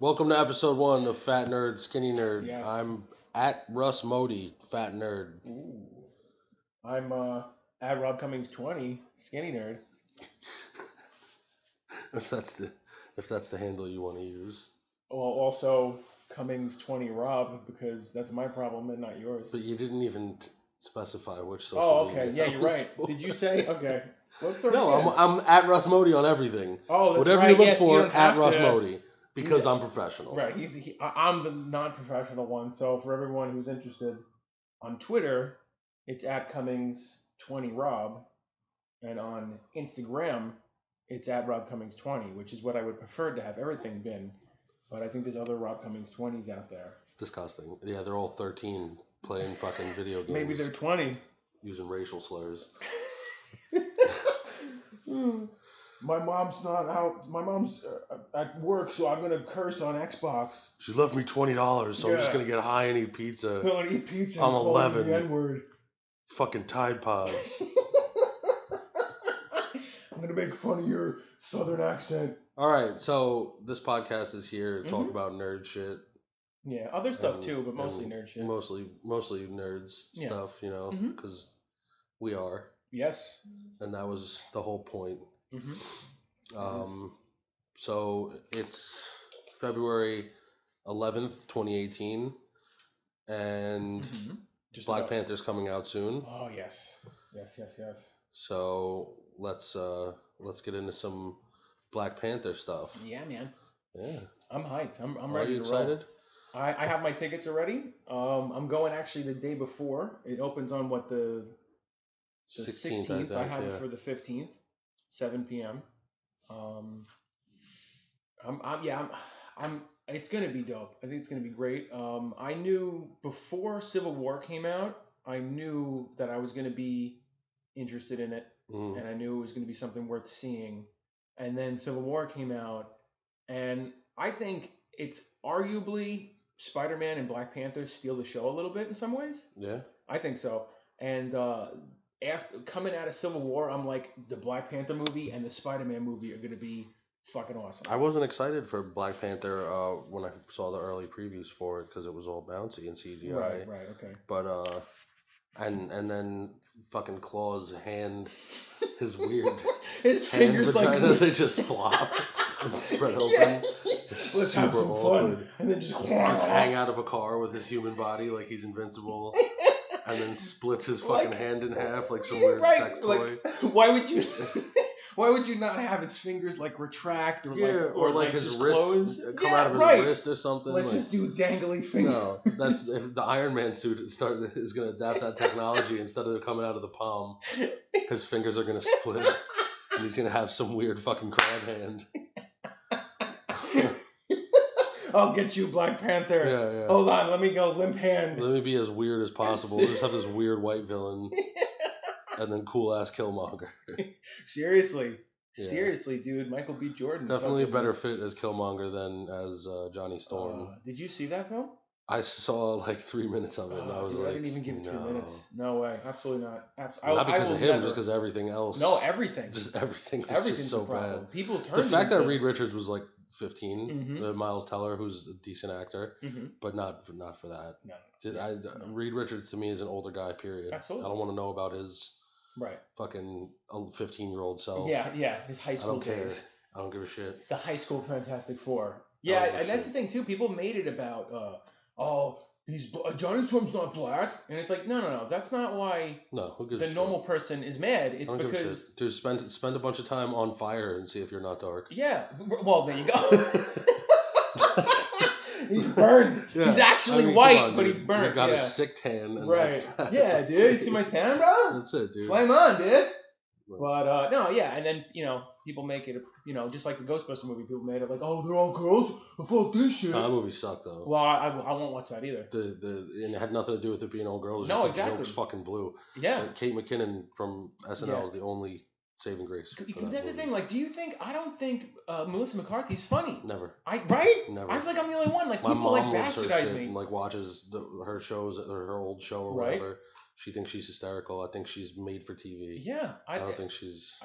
Welcome to episode 1 of Fat Nerd, Skinny Nerd. Yes. I'm at Russ Modi, Fat Nerd. Ooh. I'm at Rob Cummings 20, skinny nerd. If that's the handle you want to use. Well, also Cummings 20 Rob, because that's my problem and not yours. But you didn't even specify which social Oh, media. okay. Yeah, you're right. For. Did you say? Okay. Let's start No, again. I'm at Russ Modi on everything. Oh, that's Whatever right. you look Yes, for, you don't at have Russ to. Modi. Because Yeah. I'm professional. Right. I'm the non-professional one. So for everyone who's interested, on Twitter, it's at Cummings 20 Rob, and on Instagram, it's at Rob Cummings 20, which is what I would prefer to have everything been. But I think there's other Rob Cummings 20s out there. Disgusting. Yeah, they're all 13 playing fucking video games. Maybe they're 20. Using racial slurs. My mom's not out. My mom's at work, so I'm gonna curse on Xbox. She left me $20, so I'm just Yeah. gonna get high and eat pizza. I'm gonna eat pizza. I'm and call 11. The N-word. Fucking Tide Pods. I'm gonna make fun of your southern accent. All right, so this podcast is here to talk about nerd shit. Yeah, other stuff too, but mostly nerd shit. Mostly nerds stuff, you know, because we are. Yes. And that was the whole point. Mm-hmm. So it's February 11th, 2018, and Black Panther's coming out soon. Oh yes. Yes. So let's get into some Black Panther stuff. Yeah, man. Yeah. I'm hyped. I'm Are ready you to roll. excited? I have my tickets already. I'm going actually the day before. It opens on the 16th, I think. I have it for the 15th, 7 p.m. It's gonna be dope. I think it's gonna be great. I knew before Civil War came out, I knew that I was gonna be interested in it, and I knew it was gonna be something worth seeing. And then Civil War came out, and I think it's arguably Spider-Man and Black Panther steal the show a little bit in some ways. Yeah. I think so. And after coming out of Civil War, I'm like, the Black Panther movie and the Spider-Man movie are gonna be fucking awesome. I wasn't excited for Black Panther when I saw the early previews for it because it was all bouncy and CGI. Right, okay. But and then fucking Claw's hand, his weird his hand fingers vagina, like they just flop and spread open. Yeah. It's Let's have super some awkward. fun. And then just hang out of a car with his human body like he's invincible. And then splits his fucking hand in half like some weird sex toy. Why would you not have his fingers like retract or like his just wrist close? come out of his wrist or something? Let's just do dangly fingers. No, that's if the Iron Man suit is going to adapt that technology. Instead of it coming out of the palm, his fingers are going to split, and he's going to have some weird fucking crab hand. I'll get you, Black Panther. Yeah. Hold on, let me go limp hand. Let me be as weird as possible. We'll just have this weird white villain, and then cool ass Killmonger. Seriously, dude, Michael B. Jordan. Definitely a better fit as Killmonger than as Johnny Storm. Did you see that film? I saw like 3 minutes of it, and I was dude, like, I didn't even give it no. 2 minutes. No way, absolutely not. Not because of him, just because everything else. No, everything. Just everything is just so bad. People turn. The fact that Reed Richards was like 15, Mm-hmm. Miles Teller, who's a decent actor, but not for that. No. Reed Richards to me is an older guy. Period. Absolutely. I don't want to know about his fucking 15-year-old self. Yeah, his high school I don't care. days. I don't give a shit. The high school Fantastic Four. Yeah, and that's the thing too. People made it about Johnny Storm's not black, and it's like no, that's not why. No, who gives the a shit? normal person is mad. It's because dude, spend a bunch of time on fire and see if you're not dark. Yeah, well there you go. He's burned. Yeah. He's actually white, but he's burnt. You got a sick tan. And right. Yeah, dude. You see my tan, bro? That's it, dude. Flame on, dude. But no, yeah, and then people make it, just like the Ghostbuster movie, people made it like, oh, they're all girls. Fuck this shit. That movie sucked though. Well, I won't watch that either. And it had nothing to do with it being all girls. No, just exactly. The jokes fucking blew. Yeah. Kate McKinnon from SNL is the only saving grace. Because that's the thing. Like, I don't think Melissa McCarthy's funny. Never. Right? Never. I feel like I'm the only one. Like, my people mom like loves her bastardize shit me. and like watches her shows or her old show or right. whatever. She thinks she's hysterical. I think she's made for TV. Yeah, I don't think she's.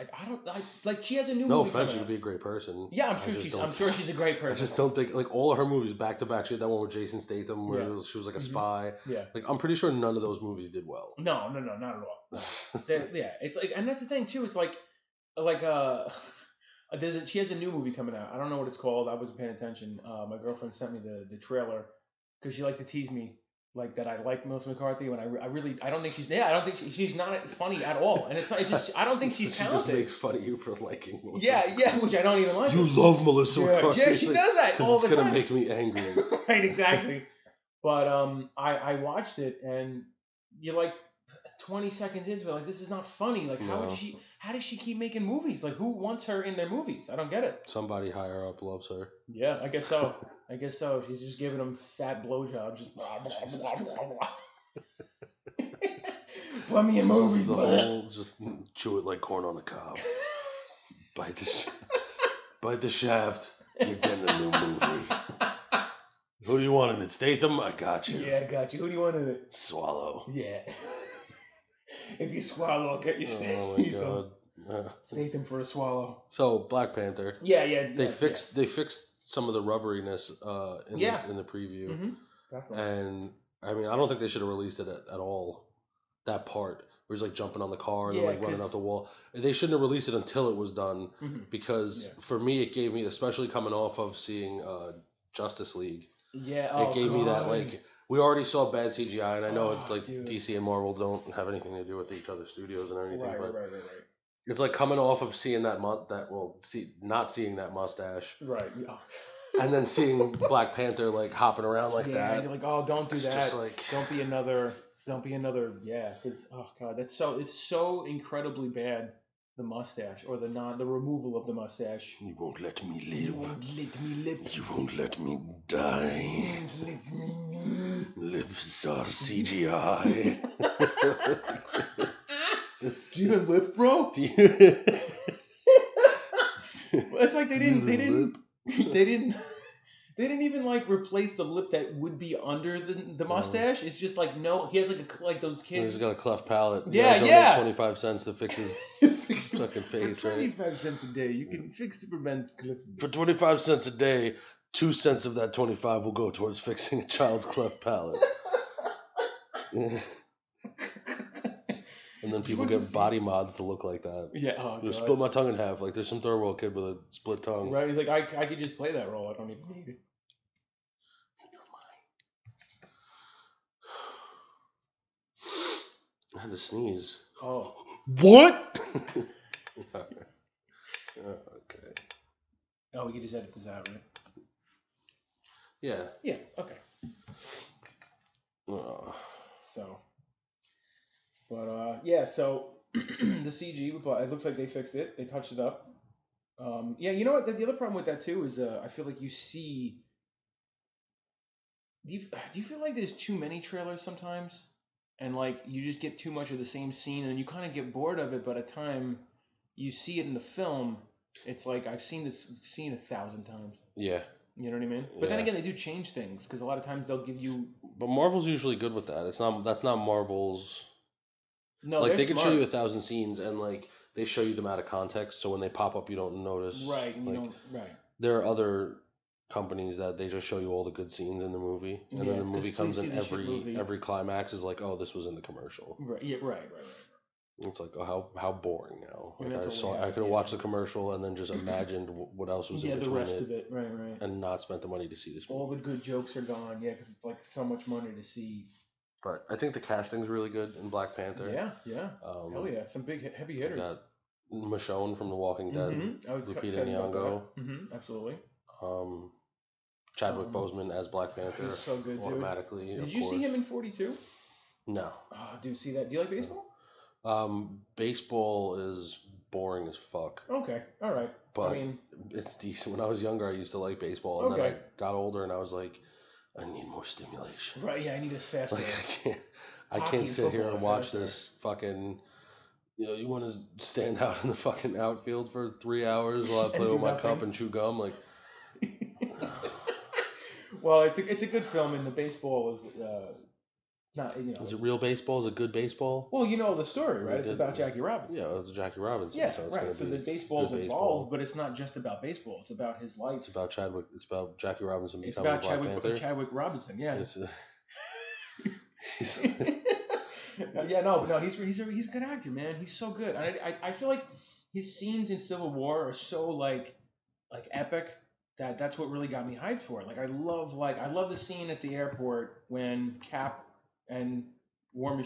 Like she has a new. No movie offense, she coming could be a great person. Yeah, I'm sure she's a great person. I just don't think like all of her movies back to back. She had that one with Jason Statham where she was like a spy. Yeah. Like I'm pretty sure none of those movies did well. No, not at all. Yeah, it's like, and that's the thing too. It's like she has a new movie coming out. I don't know what it's called. I wasn't paying attention. My girlfriend sent me the trailer because she likes to tease me like that. I like Melissa McCarthy when I don't think she's not funny at all. And it's just I don't think she's talented. She just makes fun of you for liking Melissa. Yeah, which I don't even like. You love Melissa McCarthy. Yeah, she does that all the time. It's gonna make me angry. Right, exactly. But I watched it and you're like 20 seconds into it, like this is not funny. Like how does she keep making movies? Like who wants her in their movies? I don't get it. Somebody higher up loves her. Yeah, I guess so. She's just giving them fat blowjobs. Just blah, blah, blah, blah. Put me in movies. The whole just chew it like corn on the cob. Bite the shaft. You're getting a new movie. Who do you want in it? Statham? I got you. Yeah, I got you. Who do you want in it? Swallow. Yeah. If you swallow, I'll get you Statham. Oh my god. Statham for a swallow. So Black Panther. Yeah. They fixed some of the rubberiness in the preview. Mm-hmm. Definitely. And I mean, I don't think they should have released it at all. That part where he's like jumping on the car and like running out the wall. They shouldn't have released it until it was done because for me it gave me, especially coming off of seeing Justice League. Yeah. It gave me that like. We already saw bad CGI, and I know it's like DC and Marvel don't have anything to do with each other's studios and anything, but it's like coming off of seeing not seeing that mustache, right? Yeah. And then seeing Black Panther like hopping around like that. Yeah, you're like, oh, don't do that. Just like, don't be another. Yeah, because oh god, it's so incredibly bad. The mustache, or the removal of the mustache. You won't let me live. You won't let me live. You won't let me die. Lips are CGI. Do you even lip, bro? It's like they didn't even like replace the lip that would be under the mustache. It's just like he has like those kids. He's got a cleft palate. Yeah. 25 cents to fix his fucking face, for 25 cents a day, you can fix Superman's cleft. For 25 cents a day, 2 cents of that 25 will go towards fixing a child's cleft palate. And then people get body mods to look like that. Yeah, split my tongue in half. Like there's some third world kid with a split tongue. Right, he's like, I could just play that role. I don't even need it. I had to sneeze. Oh. What? Okay. Oh, we can just edit this out, right? Yeah. Yeah, okay. So. But, so the CG, it looks like they fixed it. They touched it up. Yeah, you know what? The other problem with that, too, is I feel like you see... Do you feel like there's too many trailers sometimes? And, like, you just get too much of the same scene, and you kind of get bored of it, but at time you see it in the film, it's like, I've seen this scene 1,000 times. Yeah. You know what I mean? But then again, they do change things, because a lot of times they'll give you... But Marvel's usually good with that. That's not Marvel's... No, like they can show you 1,000 scenes and like they show you them out of context, so when they pop up you don't notice. Right, like, there are other companies that they just show you all the good scenes in the movie, and then the movie comes in every climax is like, oh, this was in the commercial. Right. Yeah. Right. It's like, oh, how boring now. Like I could have watched the commercial and then just imagined what else was in between the rest of it. Right. And not spent the money to see this movie. All the good jokes are gone. Yeah, because it's like so much money to see. But I think the casting's really good in Black Panther. Yeah. Hell yeah. Some big heavy hitters. Got Michonne from The Walking Dead. Lupita Nyong'o. Absolutely. Chadwick Boseman as Black Panther. He's so good, automatically. Dude. Did you see him in 42? No. Oh, dude, see that? Do you like baseball? Baseball is boring as fuck. Okay. All right. But I mean, it's decent. When I was younger, I used to like baseball. And then I got older and I was like, I need more stimulation. Right, yeah, I need it faster. Like, I can't sit here and watch this fucking... you want to stand out in the fucking outfield for 3 hours while I play with my cup and chew gum? Like... Well, it's a good film, and the baseball is Not, is it real baseball? Is it good baseball? Well, you know the story, right? It's about Jackie Robinson. Yeah, it's Jackie Robinson. Yeah, so it's right. So the baseball's involved, but it's not just about baseball. It's about his life. It's about Chadwick. It's about Jackie Robinson becoming Black Panther. Chadwick Robinson, yeah. Yeah, no, he's a good actor, man. He's so good. I feel like his scenes in Civil War are so like epic that's what really got me hyped for it. I love the scene at the airport when Cap and when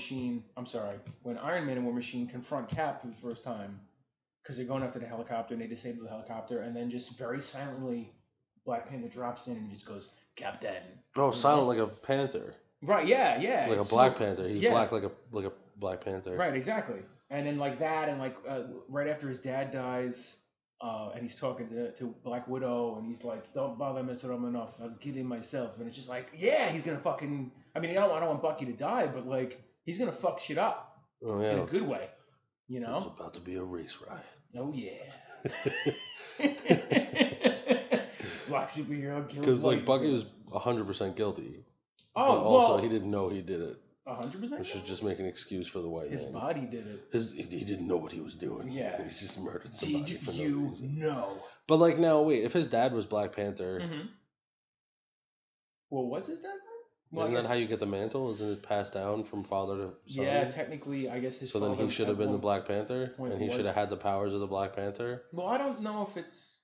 Iron Man and War Machine confront Cap for the first time because they're going after the helicopter and they disable the helicopter and then just very silently Black Panther drops in and just goes, Captain. Oh, silent like a panther. Right, yeah. Like a Black Panther. He's black like a Black Panther. Right, exactly. And then like that and right after his dad dies, and he's talking to Black Widow and he's like, don't bother Mr. Romanoff, I'm kidding myself. And it's just like, yeah, he's gonna fucking, I mean, I don't want Bucky to die, but like, he's gonna fuck shit up. Oh, yeah. In a good way, you know? It's about to be a race riot. Oh, yeah. Black superhero kills because like Bucky was 100% guilty. Oh, but also he didn't know he did it. 100%. Which should just make an excuse for the white man. His body did it. He didn't know what he was doing. Yeah. He just murdered somebody. Did you know? But like now, wait, if his dad was Black Panther. Mm-hmm. Well, was his dad? Well, isn't that how you get the mantle? Isn't it passed down from father to son? Yeah, technically, I guess his. So then he should have been the Black Panther, and he should have had the powers of the Black Panther. Well, I don't know if it's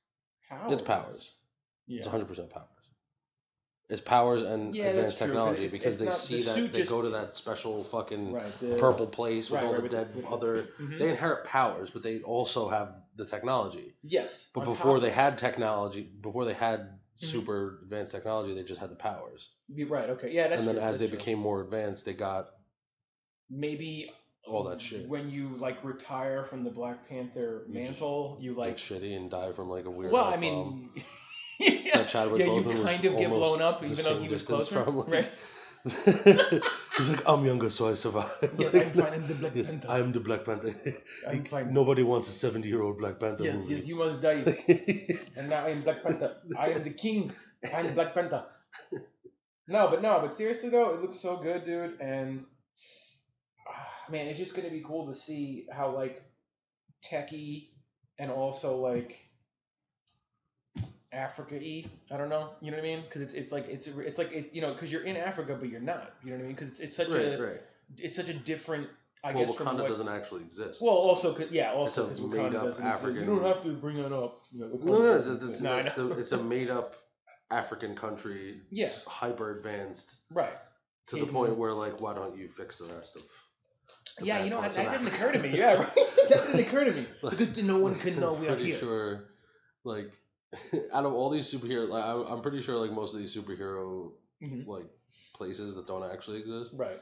powers. It's powers. Yeah. It's 100% powers. It's powers and advanced technology because they see that they go to that special fucking purple place with all the dead other. Mm-hmm. They inherit powers, but they also have the technology. Yes. But before they had technology, before they had super advanced technology, they just had the powers. Right. Okay. Yeah. That's and then true, as they became more advanced, they got maybe all that shit. When you like retire from the Black Panther mantle, you like get shitty and die from like a weird. Well, I mean. Yeah, you kind of get blown up even though he was closer. Right? He's like, I'm younger, so I survive. Yes, I'm fine. I'm the Black Panther. I'm the Black Panther. I'm fine. Nobody wants a 70-year-old Black Panther movie. Yes, you must die. And now I am Black Panther. I am the king. I'm Black Panther. No, but seriously though, it looks so good, dude. And man, it's just gonna be cool to see how like techie and also like Africa-y, I don't know, you know what I mean? Because it's like you know, because you're in Africa but you're not, you know what I mean? Because it's such it's such a different. I guess Wakanda doesn't actually exist. Well, also because it's a made-up African. You don't have to bring that up. It's a made-up African country. Yeah. Hyper advanced. Right. To the point where like, why don't you fix the rest of? Yeah, you know, that didn't occur to me. Yeah, right. That didn't occur to me because no one could know we are here. Pretty sure, like. Out of all these superhero, like I'm pretty sure, like most of these superhero like places that don't actually exist, right?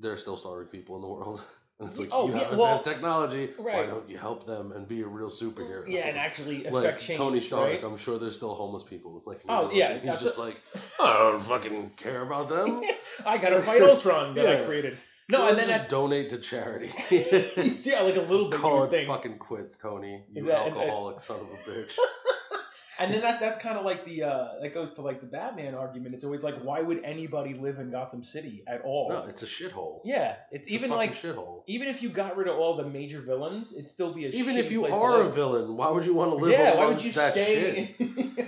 They're still starving people in the world, and it's like you have advanced technology. Right. Why don't you help them and be a real superhero? Yeah, and actually affect like change. Tony Stark, right? I'm sure there's still homeless people. Like he's just like I don't fucking care about them. I gotta fight Ultron that I created. No, and then just donate to charity. Yeah, like a little bit. Call it fucking quits, Tony. You alcoholic son of a bitch. And then that's kind of like the that goes to like the Batman argument. It's always like, why would anybody live in Gotham City at all? No, it's a shithole. Yeah, it's even a like shithole. Even if you got rid of all the major villains, it'd still be a even if you are a villain. Why would you want to live amongst that shit?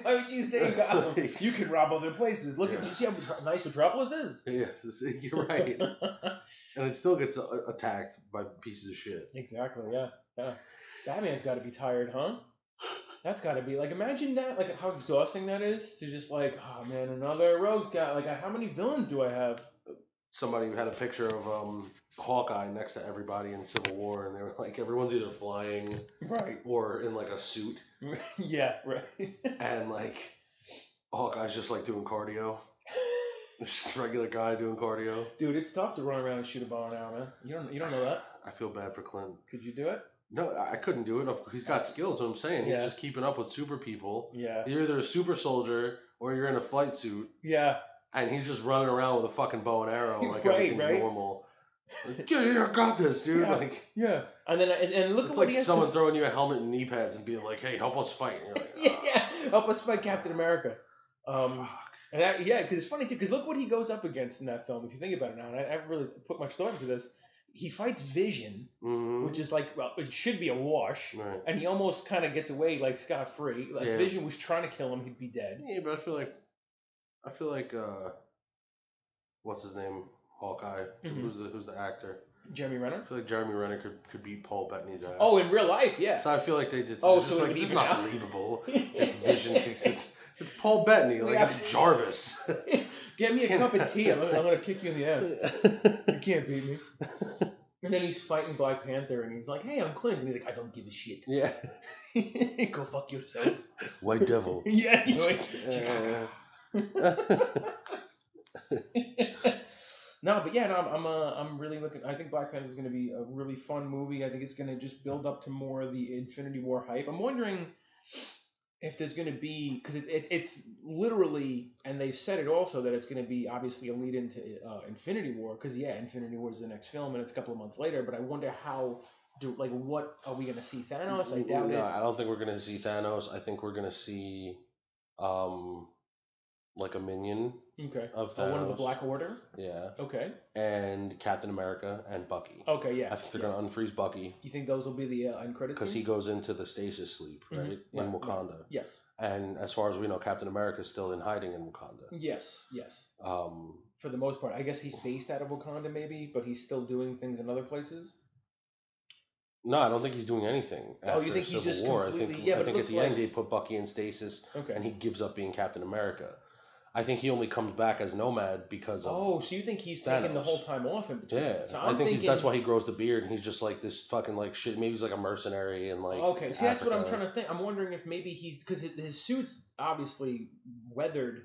Why would you stay in Gotham? You could rob other places. Look at you see how nice Metropolis is. Yes, you're right. And it still gets attacked by pieces of shit. Exactly. Yeah. Batman's got to be tired, huh? That's got to be like, imagine that, like how exhausting that is to just like, oh man, another rogue's got like, how many villains do I have? Somebody had a picture of Hawkeye next to everybody in Civil War, and they were like, everyone's either flying, right, or in like a suit. Yeah, right. And like, Hawkeye's just like doing cardio. Just a regular guy doing cardio. Dude, it's tough to run around and shoot a bow and arrow, man. You don't know that? I feel bad for Clint. Could you do it? No, I couldn't do it. He's got skills, what I'm saying. Yeah. He's just keeping up with super people. Yeah. You're either a super soldier or you're in a flight suit. Yeah. And he's just running around with a fucking bow and arrow like everything's normal. Like, yeah, I got this, dude. Yeah. Like, yeah. And then look it's at what like someone throwing you a helmet and knee pads and being like, hey, help us fight. And you're like, yeah, help us fight Captain America. And because it's funny too. Because look what he goes up against in that film. If you think about it now, and I haven't really put much thought into this. He fights Vision, which is like, well, it should be a wash, right. And he almost kind of gets away like scot-free. Like Vision was trying to kill him, he'd be dead. Yeah, but I feel like, what's his name, Hawkeye? Who's the actor? Jeremy Renner. I feel like Jeremy Renner could beat Paul Bettany's ass. Oh, in real life, yeah. So I feel like they did. Oh, so like, it's not believable if Vision kicks his. It's Paul Bettany, like it's Jarvis. Get me a cup of tea. I'm gonna kick you in the ass. You can't beat me. And then he's fighting Black Panther, and he's like, "Hey, I'm Clint." And he's like, "I don't give a shit." Yeah. Go fuck yourself. White Devil. Yeah. No, but yeah, I'm really looking. I think Black Panther is going to be a really fun movie. I think it's going to just build up to more of the Infinity War hype. I'm wondering if there's going to be, because it's literally, and they've said it also, that it's going to be obviously a lead into Infinity War, because Infinity War is the next film and it's a couple of months later, but I wonder what are we going to see? Thanos? I doubt it. I don't think we're going to see Thanos. I think we're going to see like a minion of Thanos. One of the Black Order? Yeah. Okay. And Captain America and Bucky. Okay, yeah. I think they're going to unfreeze Bucky. You think those will be the end credits? Because he goes into the stasis sleep, right? In Wakanda. Right. Yes. And as far as we know, Captain America is still in hiding in Wakanda. Yes. For the most part. I guess he's based out of Wakanda maybe, but he's still doing things in other places? No, I don't think he's doing anything after you think Civil he's just War. completely... I think at the end they put Bucky in stasis, and he gives up being Captain America. I think he only comes back as Nomad because of Oh, so you think he's Thanos. taking the whole time off in between? Yeah, so I think that's why he grows the beard, and he's just like this fucking like shit. Maybe he's like a mercenary and like. Okay, see, that's what I'm trying to think. I'm wondering if maybe he's because his suit's obviously weathered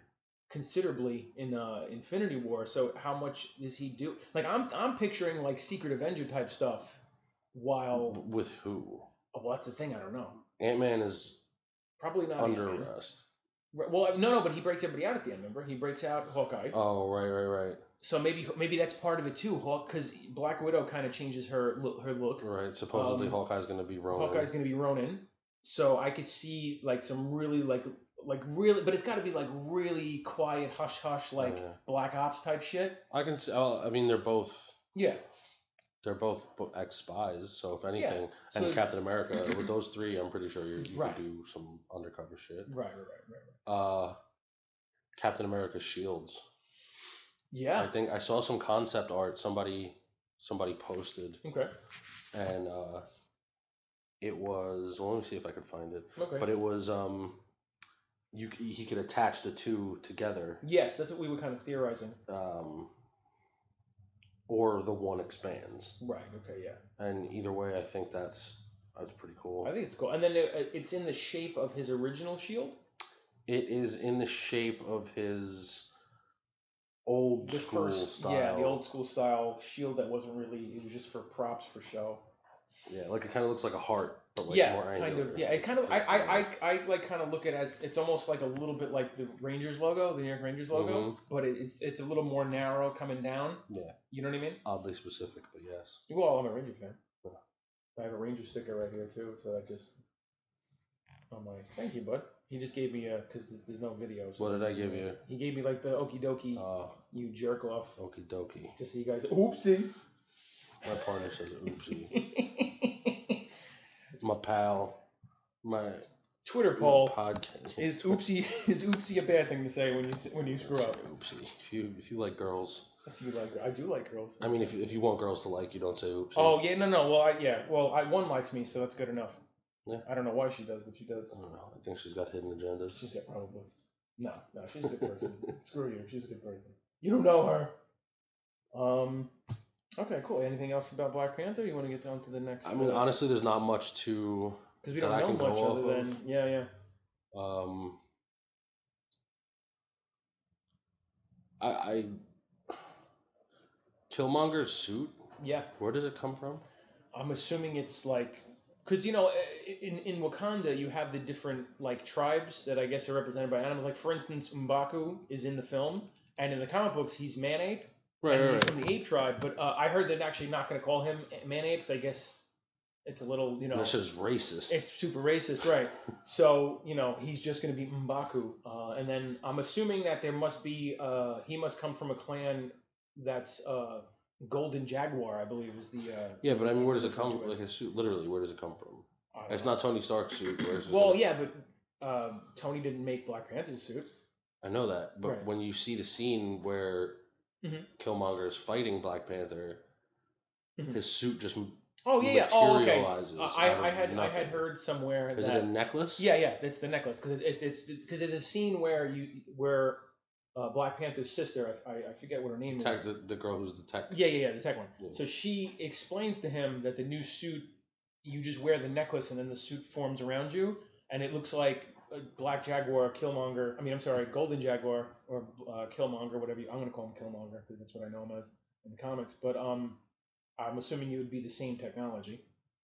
considerably in Infinity War. So how much does he do? Like I'm picturing like Secret Avenger type stuff. While with who? Oh, well, that's the thing. I don't know. Ant-Man is probably not under arrest. Well, no, but he breaks everybody out at the end. Remember, he breaks out Hawkeye. Oh, right. So maybe that's part of it too, because Black Widow kind of changes her look. Right. Supposedly Hawkeye's going to be Ronin. So I could see like some really like really, but it's got to be like really quiet, hush hush, like Black Ops type shit. I can see. I mean, they're both. Yeah. They're both ex-spies, so if anything, and Captain America, with those three, I'm pretty sure you could do some undercover shit. Right. Captain America's shields. Yeah. I think I saw some concept art somebody posted. Okay. And it was, well, let me see if I could find it. Okay. But it was he could attach the two together. Yes, that's what we were kind of theorizing. Or the one expands. Right. Okay. Yeah. And either way, I think that's pretty cool. I think it's cool. And then it's in the shape of his original shield. It is in the shape of his old school style. Yeah, the old school style shield that wasn't really. It was just for props for show. Yeah, like it kind of looks like a heart, but like more angular. Kind of. Yeah, it kind of. I like kind of look at it as it's almost like a little bit like the Rangers logo, the New York Rangers logo, but it's a little more narrow coming down. Yeah. You know what I mean? Oddly specific, but yes. Well, I'm a Ranger fan. Yeah. I have a Ranger sticker right here too, so that just. I'm like, thank you, bud. He just gave me because there's no video. So what did I give you? He gave me like the okie dokie. You jerk off. Okie dokie. Just so you guys. Oopsie. My partner says oopsie. My pal. My Twitter poll podcast. Is oopsie a bad thing to say when you screw up? Oopsie. If you like girls. I do like girls. I mean, if you want girls to like you, don't say oopsie. Oh yeah, no. Well, one likes me, so that's good enough. Yeah. I don't know why she does, but she does. I don't know. I think she's got hidden agendas. She's got probably. No, she's a good person. Screw you. She's a good person. You don't know her. Okay, cool. Anything else about Black Panther? You want to get down to the next? I mean, honestly, there's not much to. Because we don't know much other than yeah. I Killmonger's suit. Yeah. Where does it come from? I'm assuming it's like. Because, in Wakanda, you have the different, like, tribes that I guess are represented by animals. Like, for instance, M'Baku is in the film, and in the comic books, he's Man-Ape. Right. He's from the ape tribe, but I heard they're actually not going to call him Man-Ape, because I guess It's a little, you know. That shit is racist. It's super racist, right? So, you know, he's just going to be M'Baku. And then I'm assuming that there must be, he must come from a clan that's Golden Jaguar, I believe, is the. Yeah, but I mean, where does it come from? Like his suit, literally, where does it come from? It's not Tony Stark's suit. Well, yeah, but Tony didn't make Black Panther's suit. I know that, but when you see the scene where Killmonger is fighting Black Panther, his suit just materializes. I had heard somewhere. Is it a necklace? Yeah, it's the necklace because there's a scene where Black Panther's sister, I forget what her name is. The girl who's the tech. Yeah, the tech one. Yeah. So she explains to him that the new suit, you just wear the necklace and then the suit forms around you, and it looks like Black Jaguar, Killmonger. I mean, I'm sorry, Golden Jaguar or Killmonger, whatever. I'm gonna call him Killmonger because that's what I know him as in the comics. But I'm assuming it would be the same technology.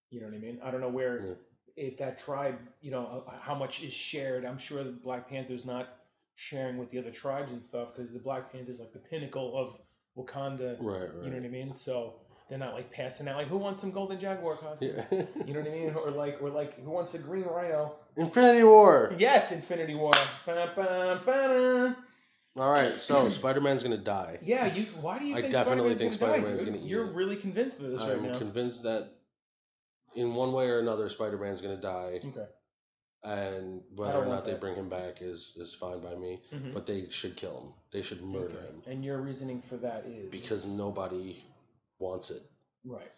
You know what I mean? I don't know where if that tribe, you know, how much is shared. I'm sure the Black Panther's not sharing with the other tribes and stuff because the Black Panther's like the pinnacle of Wakanda. Right. You know what I mean? So they're not like passing out like who wants some Golden Jaguar costume? Yeah. You know what I mean? Or like who wants the Green Rhino? Infinity War. Yes, Infinity War. Ba-da-ba-da. All right, so Spider-Man's gonna die. Yeah, why do you think I definitely think Spider-Man's gonna eat. You're really convinced of this right now. I'm convinced that in one way or another, Spider-Man's gonna die. Okay. And whether or not they bring him back is fine by me. Mm-hmm. But they should kill him. They should murder him. And your reasoning for that is? Because nobody wants it. Right.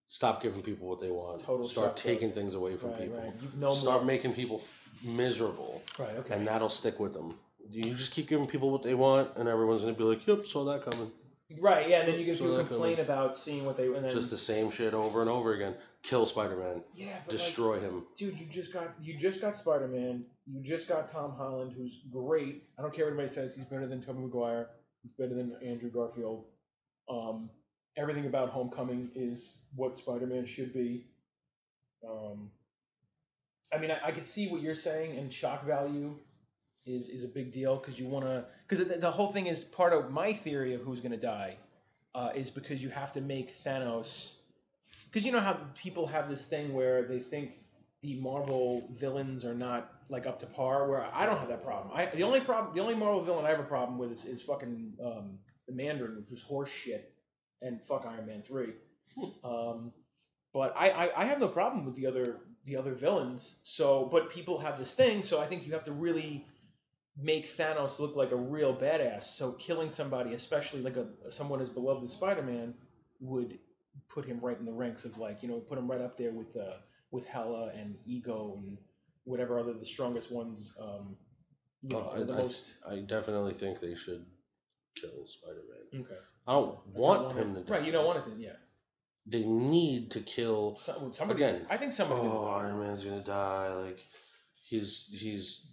Stop giving people what they want. Start taking things away from people. Right. Start making people miserable. Right, okay. And that'll stick with them. You just keep giving people what they want, and everyone's going to be like, yep, saw that coming. Right, yeah, and then you get people complain about seeing what they... And then, just the same shit over and over again. Kill Spider-Man. Yeah, but destroy him. Dude, you just got Spider-Man. You just got Tom Holland, who's great. I don't care what anybody says. He's better than Tobey Maguire. He's better than Andrew Garfield. Everything about Homecoming is what Spider-Man should be. I mean, I could see what you're saying, and shock value is a big deal because you want to... Because the whole thing is part of my theory of who's going to die is because you have to make Thanos... Because you know how people have this thing where they think the Marvel villains are not like up to par, where I don't have that problem. The only Marvel villain I have a problem with is fucking the Mandarin, which was horse shit, and fuck Iron Man 3. But I have no problem with the other villains. So, but people have this thing, so I think you have to really make Thanos look like a real badass. So killing somebody, especially like someone as beloved as Spider-Man, would put him right in the ranks of like, you know, put him right up there with Hela and Ego and whatever other the strongest ones. I definitely think they should kill Spider-Man. Okay. I don't want him to die. Right, you don't want it to, yeah. They need to kill. Again, I think somebody. Iron Man's gonna die. Like, he's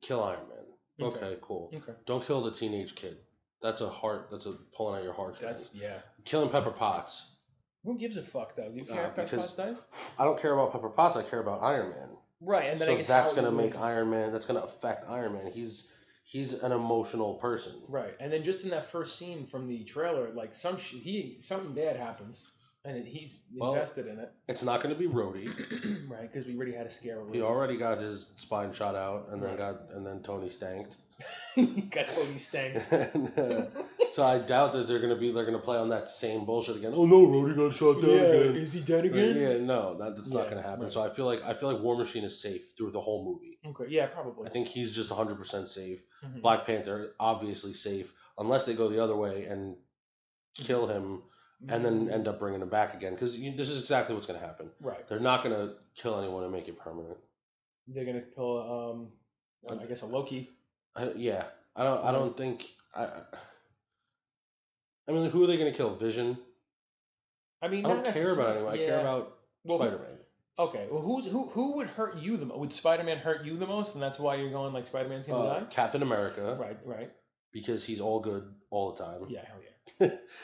kill Iron Man. Okay, cool. Okay. Don't kill the teenage kid. That's a pulling out your heartstrings. Killing Pepper Potts. Who gives a fuck though? Do you care if Pepper Potts dies? I don't care about Pepper Potts. I care about Iron Man. Right, and then so that's gonna make Iron Man. That's gonna affect Iron Man. He's an emotional person. Right, and then just in that first scene from the trailer, like something bad happens. And he's invested in it. It's not going to be Rhodey, right? Because we already had a scare. He already got his spine shot out, and then Tony stanked. He got Tony stanked. So I doubt that they're going to play on that same bullshit again. Oh no, Rhodey got shot down again. Is he dead again? Yeah, no, that's not going to happen. Right. So I feel like War Machine is safe through the whole movie. Okay, yeah, probably. I think he's just 100% safe. Mm-hmm. Black Panther obviously safe, unless they go the other way and kill him. And then end up bringing him back again, because this is exactly what's going to happen. Right. They're not going to kill anyone and make it permanent. They're going to kill, I guess, a Loki. I don't think. I mean, who are they going to kill? Vision. I mean, I don't care about anyone. I care about Spider-Man. Okay. Well, who would hurt you the most? Would Spider-Man hurt you the most, and that's why you're going like Spider-Man's going to die? Captain America. Right. Because he's all good all the time. Yeah, hell yeah.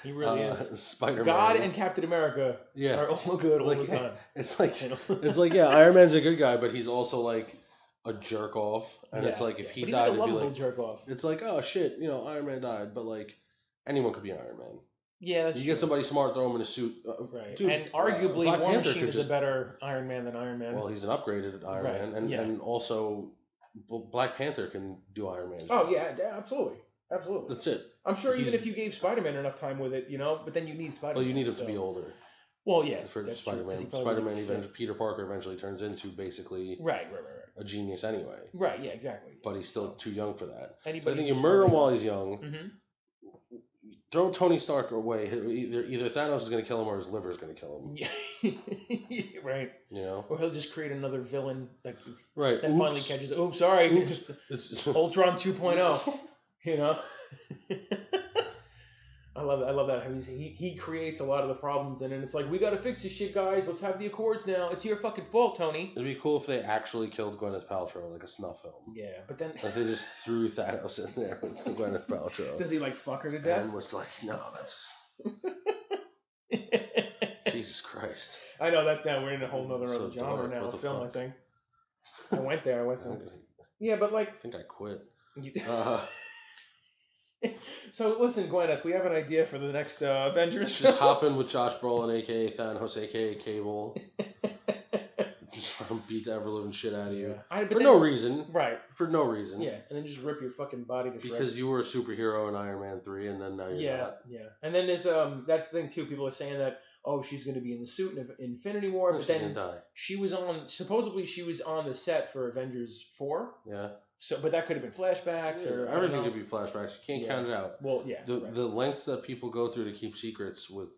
He really is. Spider-Man. God and Captain America are all good all the time. It's like Iron Man's a good guy, but he's also like a jerk off. And it's like if he died, it'd be like jerk off. It's like, oh shit, Iron Man died, but like anyone could be an Iron Man. Yeah, that's you true. get somebody smart, throw him in a suit. Right. Dude, and arguably, Black War Panther Machine is a better Iron Man than Iron Man. Well, he's an upgraded Iron Man, and also Black Panther can do Iron Man. Oh yeah, absolutely. That's it. I'm sure even if you gave Spider-Man enough time with it, but then you need Spider-Man. Well, you need him to be older. Well, yeah. For Spider-Man. Peter Parker eventually turns into basically right. a genius anyway. Right, yeah, exactly. But he's still too young for that. So I Anybody think you murder him while he's young. Mm-hmm. Throw Tony Stark away. Either Thanos is going to kill him or his liver is going to kill him. Yeah. Right. Or he'll just create another villain that finally catches. Oh, sorry. It's Ultron 2.0. I love that. He creates a lot of the problems, and then it's like, we got to fix this shit, guys. Let's have the Accords now. It's your fucking fault, Tony. It'd be cool if they actually killed Gwyneth Paltrow, like a snuff film. Yeah, but then if they just threw Thanos in there with Gwyneth Paltrow. Does he fuck her to death? And was like, no, that's Jesus Christ. I know that now we're in a whole other genre now. Film, fuck? I think. I went there. Yeah, but I think I quit. So listen, Gwyneth, we have an idea for the next Avengers. Just hop in with Josh Brolin, aka Thanos, aka Cable. Just beat the ever living shit out of you no reason. Right. For no reason. Yeah, and then just rip your fucking body to shreds. Because you were a superhero in Iron Man 3, and then now you're not. Yeah. And then there's that's the thing too. People are saying that she's going to be in the suit in Infinity War, but then she was supposedly on the set for Avengers 4. Yeah. So, but that could have been flashbacks or everything could be flashbacks. You can't count it out. Well, yeah. The lengths that people go through to keep secrets with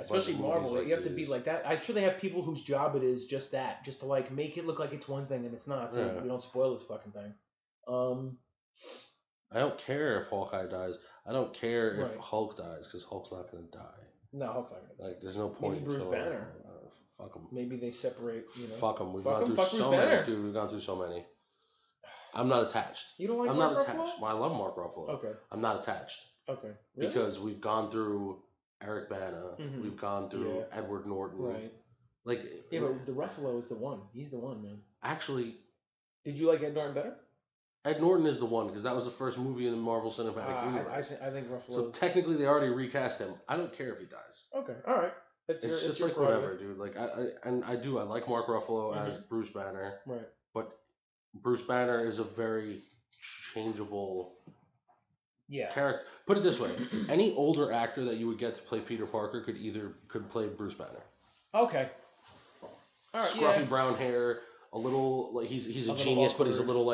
especially Marvel, you have to be like that. I'm sure they have people whose job it is just that, just to make it look like it's one thing and it's not. So we don't spoil this fucking thing. I don't care if Hawkeye dies. I don't care if Hulk dies because Hulk's not going to die. No, Hulk's not going to die. There's no point. Maybe Bruce Banner. Fuck him. Maybe they separate. Fuck him. We've gone through so many, dude. We've gone through so many. I'm not attached. You don't like I'm Mark not Ruffalo? attached. Well, I love Mark Ruffalo. Okay. I'm not attached. Okay. Really? Because we've gone through Eric Bana. Mm-hmm. We've gone through Edward Norton. Right. But the Ruffalo is the one. He's the one, man. Actually. Did you like Ed Norton better? Ed Norton is the one because that was the first movie in the Marvel Cinematic Universe. I think Ruffalo. So technically, they already recast him. I don't care if he dies. Okay. All right. It's just like whatever, dude. I like Mark Ruffalo as Bruce Banner. Right. But Bruce Banner is a very changeable character. Put it this way: any older actor that you would get to play Peter Parker could play Bruce Banner. Okay. All right. Scruffy brown hair, a little he's a genius, but he's a little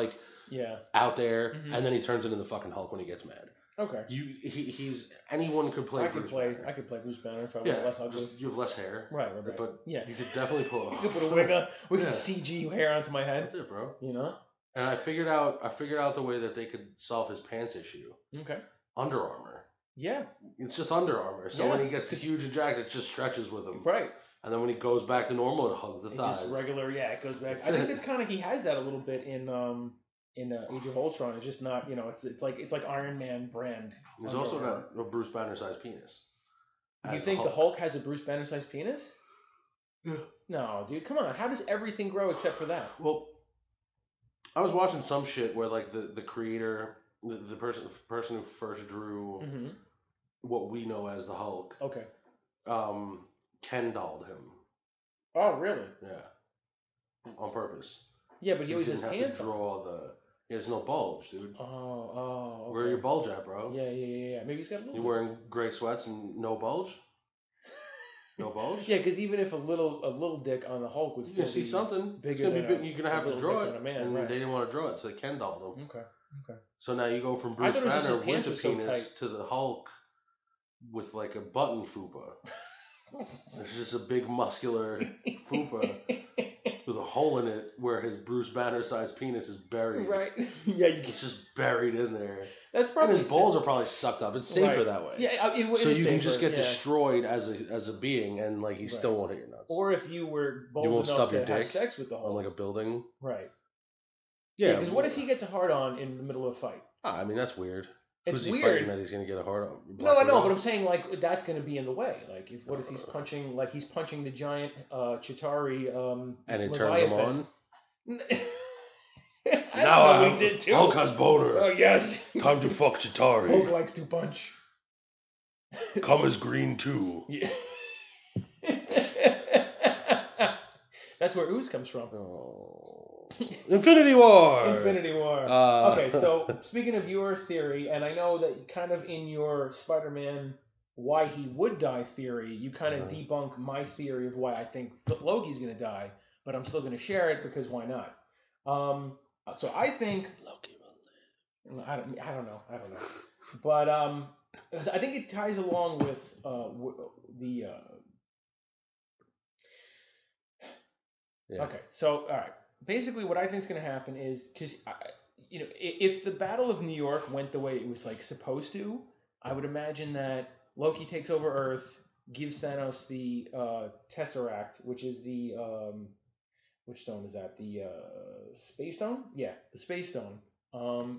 out there, and then he turns into the fucking Hulk when he gets mad. Okay. He's anyone could play. Bruce Banner. I could play Bruce Banner if I was less ugly. You have less hair. Right. But you could definitely pull it off. You could put a wig on. We could CG hair onto my head. That's it, bro. And I figured out the way that they could solve his pants issue. Okay. Under Armour. Yeah. It's just Under Armour. So when he gets huge and jacked, it just stretches with him. Right. And then when he goes back to normal, it hugs the thighs. Just regular, it goes back. I think it's kind of he has that a little bit in Age of Ultron. It's just not, it's like Iron Man brand. There's also got a Bruce Banner sized penis. Do you think the Hulk has a Bruce Banner sized penis? Yeah. No, dude, come on. How does everything grow except for that? Well, I was watching some shit where the creator, the person who first drew what we know as the Hulk. Okay. Ken dolled him. Oh, really? Yeah. On purpose. Yeah, but he always didn't has have to draw there's no bulge, dude. Oh. Okay. Where are your bulge at, bro? Yeah. Maybe he's got a little. You wearing gray sweats and no bulge? No bulge? Yeah, because even if a little dick on the Hulk would still see something. It's gonna be big. You're gonna have to draw it, and they didn't want to draw it, so they Ken dolled him. Okay. So now you go from Bruce Banner with a penis to the Hulk with a button fupa. It's just a big muscular fupa with a hole in it where his Bruce Banner sized penis is buried. Right. Yeah. It's just buried in there. That's probably. And his balls are probably sucked up. It's safer that way. Yeah. So you can just get destroyed as a being, and he still won't hit your nuts. Or if you were bold enough to have sex with the Hulk on a building. Right. Yeah. Because what if he gets a hard on in the middle of a fight? I mean, that's weird. It's Who's he weird fighting that he's going to get a hard on? No, I know, but I'm saying that's going to be in the way. What if he's punching the giant Chitauri and it Leviathan. turns him on? Now he did too. Hulk has boner. Oh yes. Time to fuck Chitauri. Hulk likes to punch. Come as green too. Yeah. That's where ooze comes from. Oh. Infinity War. Infinity War. Okay, so speaking of your theory, and I know that kind of in your Spider-Man why he would die theory, you kind of debunk my theory of why I think Loki's going to die, but I'm still going to share it because why not? So I think Loki will live. I don't know, but I think it ties along with the. Yeah. Okay, so all right. Basically, what I think is going to happen is because if the Battle of New York went the way it was like supposed to, I would imagine that Loki takes over Earth, gives Thanos the Tesseract, which is the which stone is that? The Space Stone? Yeah, the Space Stone.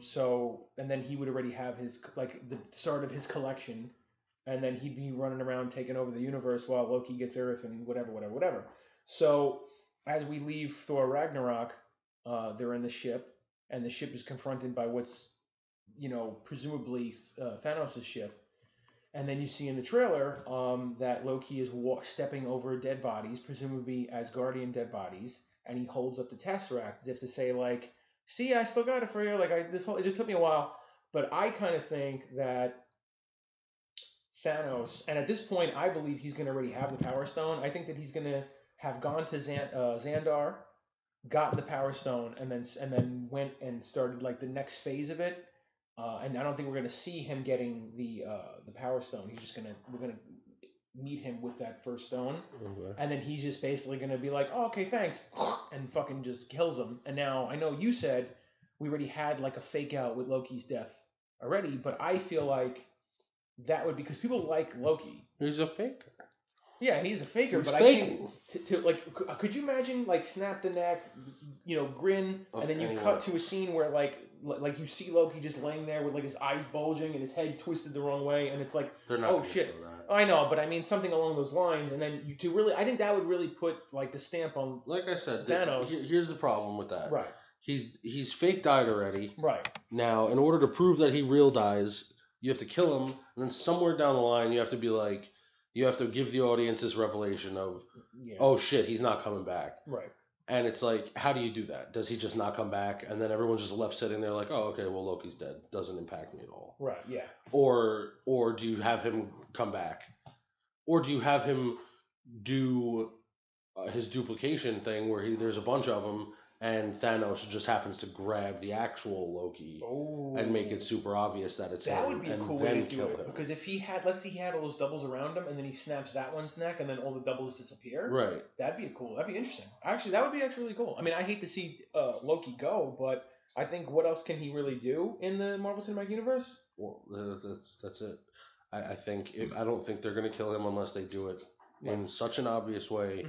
So and then he would already have his like the start of his collection, and then he'd be running around taking over the universe while Loki gets Earth and whatever. So as we leave Thor Ragnarok, they're in the ship, and the ship is confronted by what's, presumably Thanos' ship. And then you see in the trailer that Loki is stepping over dead bodies, presumably Asgardian dead bodies, and he holds up the Tesseract as if to say, like, see, I still got it for you. Like, it just took me a while. But I kind of think that Thanos, and at this point, I believe he's going to already have the Power Stone. I think that he's going to have gone to Xandar, got the Power Stone, and then went and started like the next phase of it. And I don't think we're gonna see him getting the Power Stone. We're gonna meet him with that first stone, and then he's just basically gonna be like, oh, okay, thanks, and fucking just kills him. And now I know you said we already had like a fake out with Loki's death already, but I feel like that would, because people like Loki. He's a faker. Yeah, he's a faker, he's but faking. I think like, could you imagine like snap the neck, grin, and then you cut to a scene where like you see Loki just laying there with like his eyes bulging and his head twisted the wrong way, and it's like, they're not oh shit, I know, but I mean something along those lines, and then I think that would really put like the stamp on. Like I said, Thanos. Here's the problem with that. Right. He's fake died already. Right. Now, in order to prove that he real dies, you have to kill him, and then somewhere down the line, you have to be like. You have to give the audience this revelation of, oh shit, he's not coming back. Right. And it's like, how do you do that? Does he just not come back? And then everyone's just left sitting there like, oh, okay, well, Loki's dead. Doesn't impact me at all. Right, yeah. Or do you have him come back? Or do you have him do his duplication thing where there's a bunch of them and Thanos just happens to grab the actual Loki and make it super obvious that it's him. That would be a cool way to do it. Because if let's say he had all those doubles around him and then he snaps that one's neck and then all the doubles disappear. Right. That'd be interesting. Actually, that would be really cool. I mean, I hate to see Loki go, but I think what else can he really do in the Marvel Cinematic Universe? Well, that's it. I don't think they're going to kill him unless they do it in such an obvious way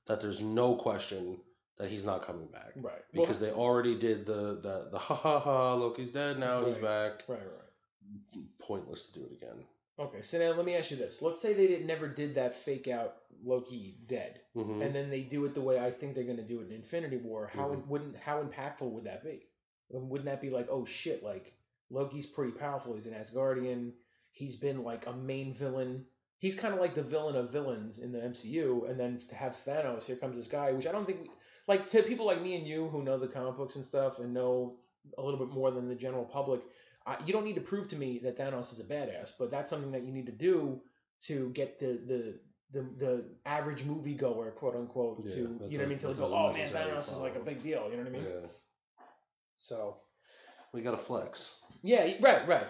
that there's no question that he's not coming back. Right. Because they already did the ha ha ha, Loki's dead, now he's back. Right. Pointless to do it again. Okay, so now let me ask you this. Let's say they never did that fake out Loki dead, and then they do it the way I think they're going to do it in Infinity War. How impactful would that be? Wouldn't that be like, oh shit, like Loki's pretty powerful. He's an Asgardian. He's been like a main villain. He's kind of like the villain of villains in the MCU, and then to have Thanos, here comes this guy, which I don't think... Like, to people like me and you who know the comic books and stuff and know a little bit more than the general public, you don't need to prove to me that Thanos is a badass, but that's something that you need to do to get the average moviegoer, quote unquote, to, you know what I mean, to go, oh man, Thanos is like a big deal, you know what I mean? Yeah. So. We gotta flex. Yeah, right.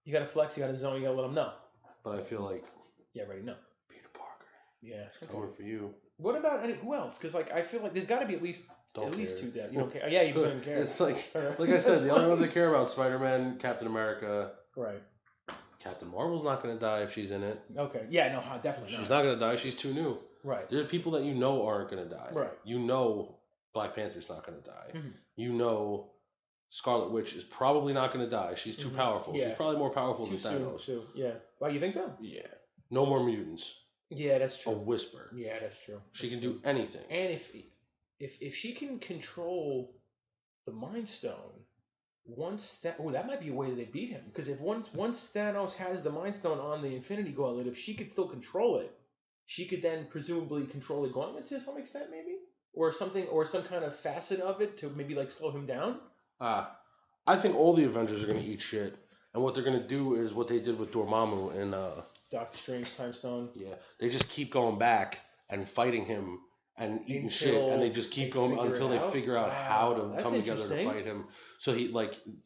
You gotta flex, you gotta zone, you gotta let them know. But I feel like. Yeah, already know. Peter Parker. Yeah. It's coming for you. What about who else? Because like I feel like there's got to be at least two dead. You don't care. Yeah, you don't care. It's like I said, the only ones that care about Spider-Man, Captain America. Right. Captain Marvel's not going to die if she's in it. Okay. Yeah. No. Definitely not. She's not going to die. She's too new. Right. There's people that aren't going to die. Right. You know, Black Panther's not going to die. Mm-hmm. You know, Scarlet Witch is probably not going to die. She's too powerful. Yeah. She's probably more powerful than Thanos. Yeah. Why, you think so? Yeah. No more mutants. Yeah, that's true. A whisper. Yeah, that's true. She can do anything. And if she can control the Mind Stone, that might be a way that they beat him, because if once Thanos has the Mind Stone on the Infinity Gauntlet, if she could still control it, she could then presumably control the Gauntlet to some extent, maybe, or something, or some kind of facet of it to maybe like slow him down. I think all the Avengers are gonna eat shit, and what they're gonna do is what they did with Dormammu and Doctor Strange Time Stone. Yeah, they just keep going back and fighting him and eating shit, and they just keep going until they figure out how to come together to fight him. So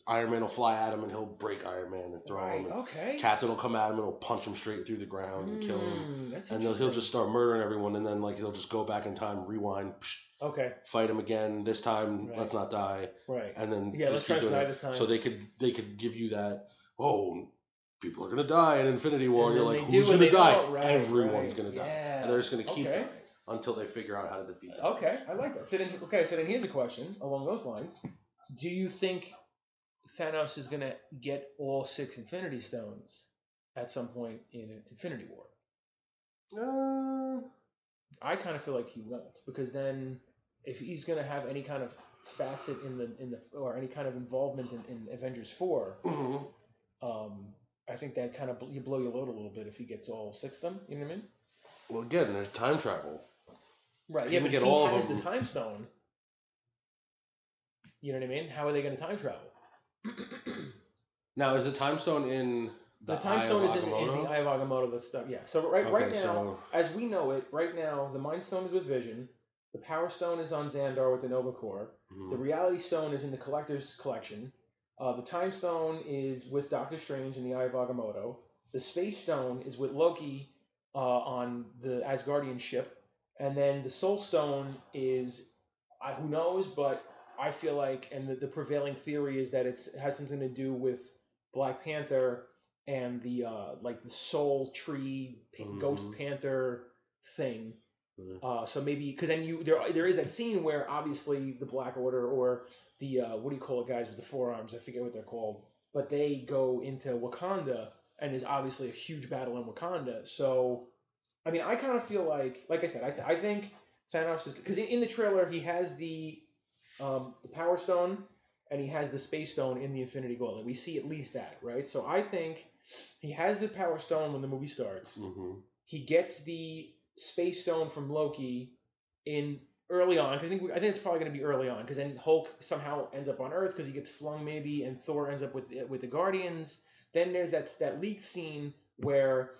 Iron Man will fly at him and he'll break Iron Man and throw him. And Captain will come at him and he'll punch him straight through the ground and kill him. And he'll just start murdering everyone, and then he'll just go back in time, rewind, fight him again. This time, let's not die. And then just keep doing it. So they could give you that. Oh, people are gonna die in Infinity War, and you're like, who's gonna die? Everyone's gonna die, and they're just gonna keep dying until they figure out how to defeat them. Okay, I like that. So then here's a question along those lines: do you think Thanos is gonna get all 6 Infinity Stones at some point in Infinity War? I kind of feel like he won't, because then if he's gonna have any kind of facet in the or any kind of involvement in Avengers 4, I think that kind of you blow your load a little bit if he gets all 6 of them. You know what I mean? Well, again, there's time travel. Right. Yeah, but get all of them. The time stone. You know what I mean? How are they going to time travel? Now, is the time stone in the time stone is in the Eye of Agamotto? The stuff. Yeah. So right now, as we know it, right now the Mind Stone is with Vision. The Power Stone is on Xandar with the Nova Corps. The Reality Stone is in the Collector's Collection. The Time Stone is with Doctor Strange in the Eye of Agamotto. The Space Stone is with Loki on the Asgardian ship. And then the Soul Stone is, who knows, but I feel like, and the prevailing theory is that it has something to do with Black Panther and the the Soul Tree Ghost Panther thing. So maybe, because then there is that scene where obviously the Black Order or the what do you call it, guys with the forearms? I forget what they're called, but they go into Wakanda, and there's obviously a huge battle in Wakanda. So, I mean, I kind of feel like I said, I think Thanos is, because in the trailer he has the Power Stone and he has the Space Stone in the Infinity Gauntlet. We see at least that, right? So I think he has the Power Stone when the movie starts. He gets the Space Stone from Loki in early on. I think it's probably going to be early on, because then Hulk somehow ends up on Earth because he gets flung maybe, and Thor ends up with the Guardians. Then there's that leaked scene where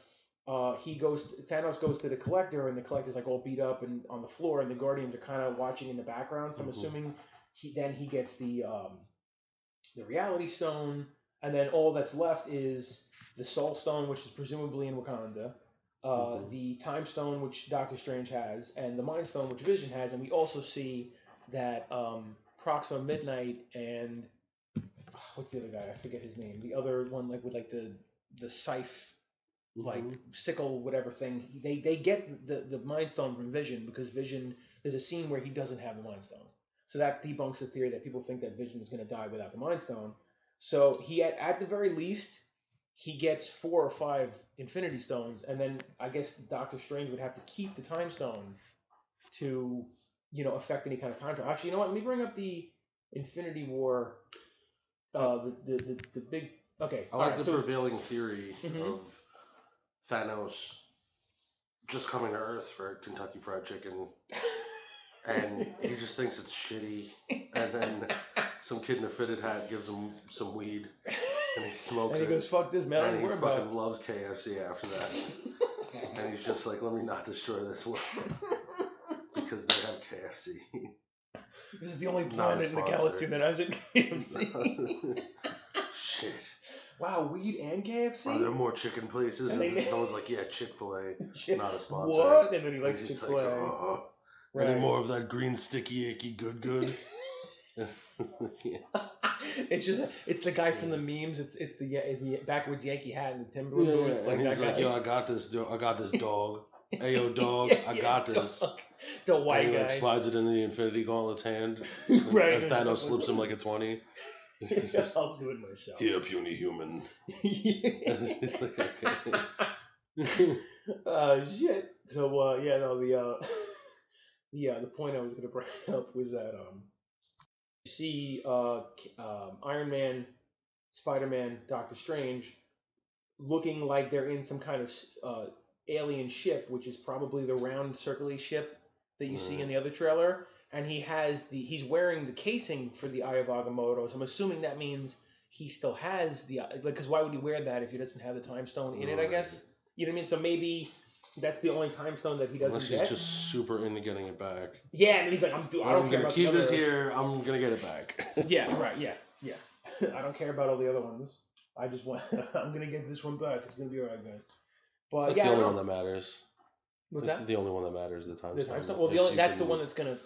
Thanos goes to the Collector, and the Collector's like all beat up and on the floor, and the Guardians are kind of watching in the background. So I'm assuming he gets the Reality Stone, and then all that's left is the Soul Stone, which is presumably in Wakanda. The Time Stone, which Doctor Strange has, and the Mind Stone, which Vision has, and we also see that Proxima Midnight and what's the other guy? I forget his name. The other one, with the scythe, sickle, whatever thing. They get the Mind Stone from Vision, because Vision, there's a scene where he doesn't have the Mind Stone, so that debunks the theory that people think that Vision is going to die without the Mind Stone. So he at the very least he gets 4 or 5 Infinity Stones, and then I guess Doctor Strange would have to keep the Time Stone to, affect any kind of time travel. Actually, you know what? Let me bring up the Infinity War. The big. Okay. I like the prevailing theory of Thanos just coming to Earth for Kentucky Fried Chicken, and he just thinks it's shitty, and then some kid in a fitted hat gives him some weed. And he smokes it. And he goes, fuck this, man. And he fucking loves KFC after that. And he's just like, let me not destroy this world. Because they have KFC. This is the only planet in the galaxy that has a KFC. Shit. Wow, weed and KFC? Are there more chicken places? And someone's like, yeah, Chick-fil-A. Not a sponsor. What? And then he likes Chick-fil-A. Like, any more of that green, sticky, icky, good? Yeah. It's the guy from the memes. It's the backwards Yankee hat and the Timberland. Yeah, and he's like, yo, I got this dog. Hey, yo, dog, I got this. It's a white guy. He slides it into the Infinity Gauntlet's hand. Right. As Thanos slips him like a 20. I'll do it myself. Here, puny human. Shit. So the point I was gonna bring up was that You see Iron Man, Spider-Man, Doctor Strange looking like they're in some kind of alien ship, which is probably the round circular ship that you see in the other trailer. And he's wearing the casing for the Eye of Agamotto. So I'm assuming that means he still has because why would he wear that if he doesn't have the time stone in it? I guess you know what I mean. So maybe that's the only time stone that he doesn't Unless he's just super into getting it back. Yeah, and he's like, I don't care about keep this here. I'm gonna get it back. Yeah, right. Yeah. I don't care about all the other ones. I just want. I'm gonna get this one back. It's gonna be alright, guys. But that's the only one that matters. What's that's that? the only one that matters. The time stone. Well, that's the one that's gonna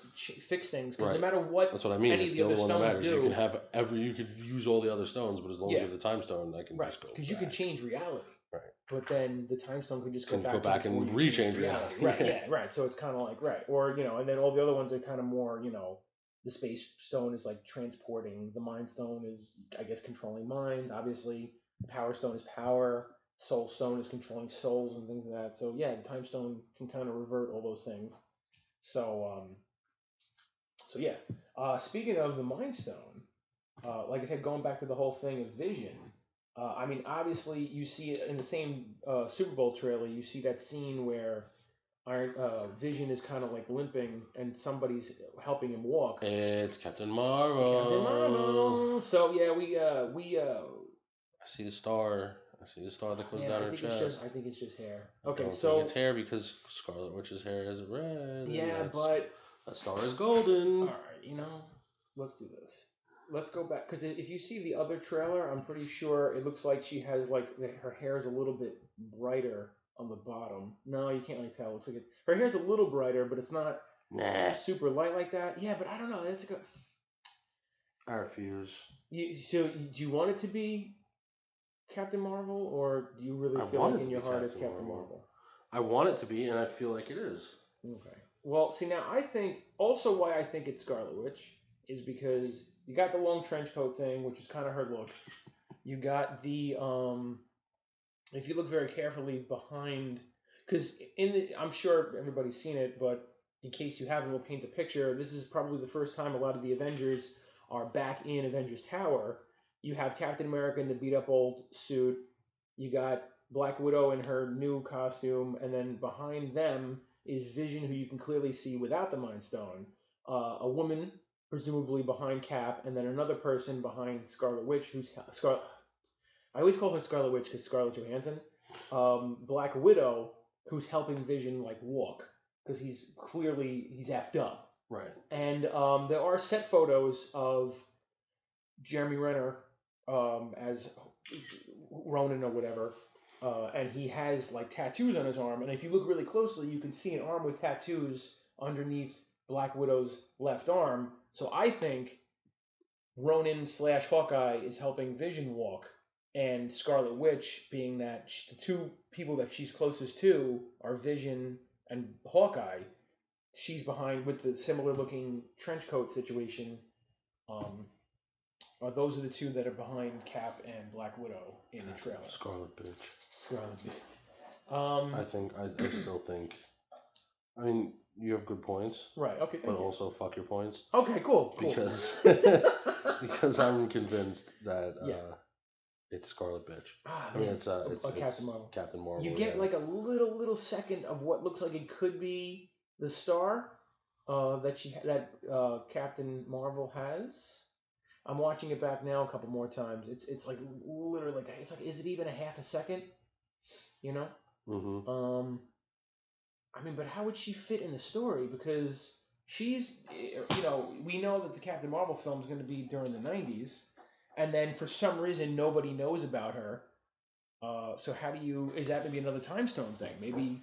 fix things. Because no matter what, that's what I mean. It's the only one that matters. You can you could use all the other stones, but as long as you have the time stone, that can just go. Because you can change reality. Right. But then the time stone could just go back and rechange reality. Right. Yeah. Right. So it's kind of like or and then all the other ones are kind of more the space stone is like transporting. The mind stone is, I guess, controlling mind. Obviously, the power stone is power. Soul stone is controlling souls and things like that. So yeah, the time stone can kind of revert all those things. So yeah. Speaking of the mind stone, like I said, going back to the whole thing of Vision. I mean, obviously, you see it in the same Super Bowl trailer. You see that scene where Vision is kind of like limping, and somebody's helping him walk. It's Captain Marvel. So yeah, we. I see the star. I see the star that goes down her chest. I think it's just hair. Okay, I don't think it's hair because Scarlet Witch's hair is red. Yeah, but that star is golden. All right, let's do this. Let's go back because if you see the other trailer, I'm pretty sure it looks like she has her hair is a little bit brighter on the bottom. No, you can't really tell. It looks like her hair's a little brighter, but it's not super light like that. Yeah, but I don't know. I refuse. So do you want it to be Captain Marvel, or do you really feel like in your heart it's Captain Marvel? I want it to be, and I feel like it is. Okay. Well, see, now I think also why I think it's Scarlet Witch is because you got the long trench coat thing, which is kind of her look. You got the if you look very carefully behind, because I'm sure everybody's seen it, but in case you haven't, we'll paint the picture. This is probably the first time a lot of the Avengers are back in Avengers Tower. You have Captain America in the beat up old suit. You got Black Widow in her new costume, and then behind them is Vision, who you can clearly see without the Mind Stone. A woman, presumably behind Cap, and then another person behind Scarlet Witch, who's Scarlet. I always call her Scarlet Witch because Scarlett Johansson. Black Widow, who's helping Vision walk because he's effed up. Right. And there are set photos of Jeremy Renner as Ronan or whatever, and he has tattoos on his arm. And if you look really closely, you can see an arm with tattoos underneath Black Widow's left arm. So I think Ronan / Hawkeye is helping Vision walk, and Scarlet Witch, being that the two people that she's closest to are Vision and Hawkeye, she's behind with the similar looking trench coat situation. Those are the two that are behind Cap and Black Widow in the trailer. Scarlet Bitch. Scarlet Bitch. I still think. I mean, you have good points. Right. Okay. But also fuck your points. Okay. Cool. Because I'm convinced that it's Scarlet Bitch. It's Captain Marvel. Captain Marvel. You get a little second of what looks like it could be the star that Captain Marvel has. I'm watching it back now a couple more times. It's literally is it even a half a second? Mm-hmm. But how would she fit in the story? Because she's, we know that the Captain Marvel film is going to be during the 90s, and then for some reason nobody knows about her. So is that going to be another time stone thing? Maybe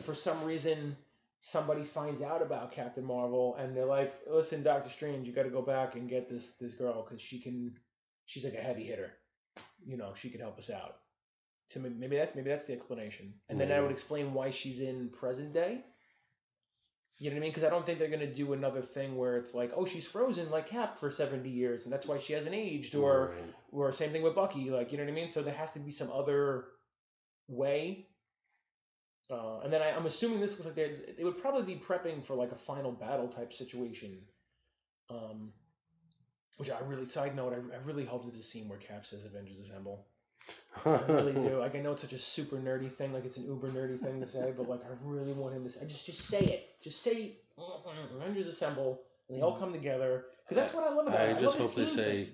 for some reason somebody finds out about Captain Marvel and they're like, listen, Doctor Strange, you got to go back and get this girl because she's like a heavy hitter. She can help us out. So maybe that's the explanation. And then that would explain why she's in present day. You know what I mean? Because I don't think they're going to do another thing where it's like, oh, she's frozen like Cap for 70 years and that's why she hasn't aged, or same thing with Bucky. You know what I mean? So there has to be some other way. And then I'm assuming this looks like they would probably be prepping for a final battle type situation. Which side note, I really hope there's a scene where Cap says Avengers Assemble. I really do. Like, I know it's such a super nerdy thing, like it's an uber nerdy thing to say, but like I really want him to say, just say it. Just say Avengers Assemble, and they all come together. Because that's what I love about it. I just hope they say,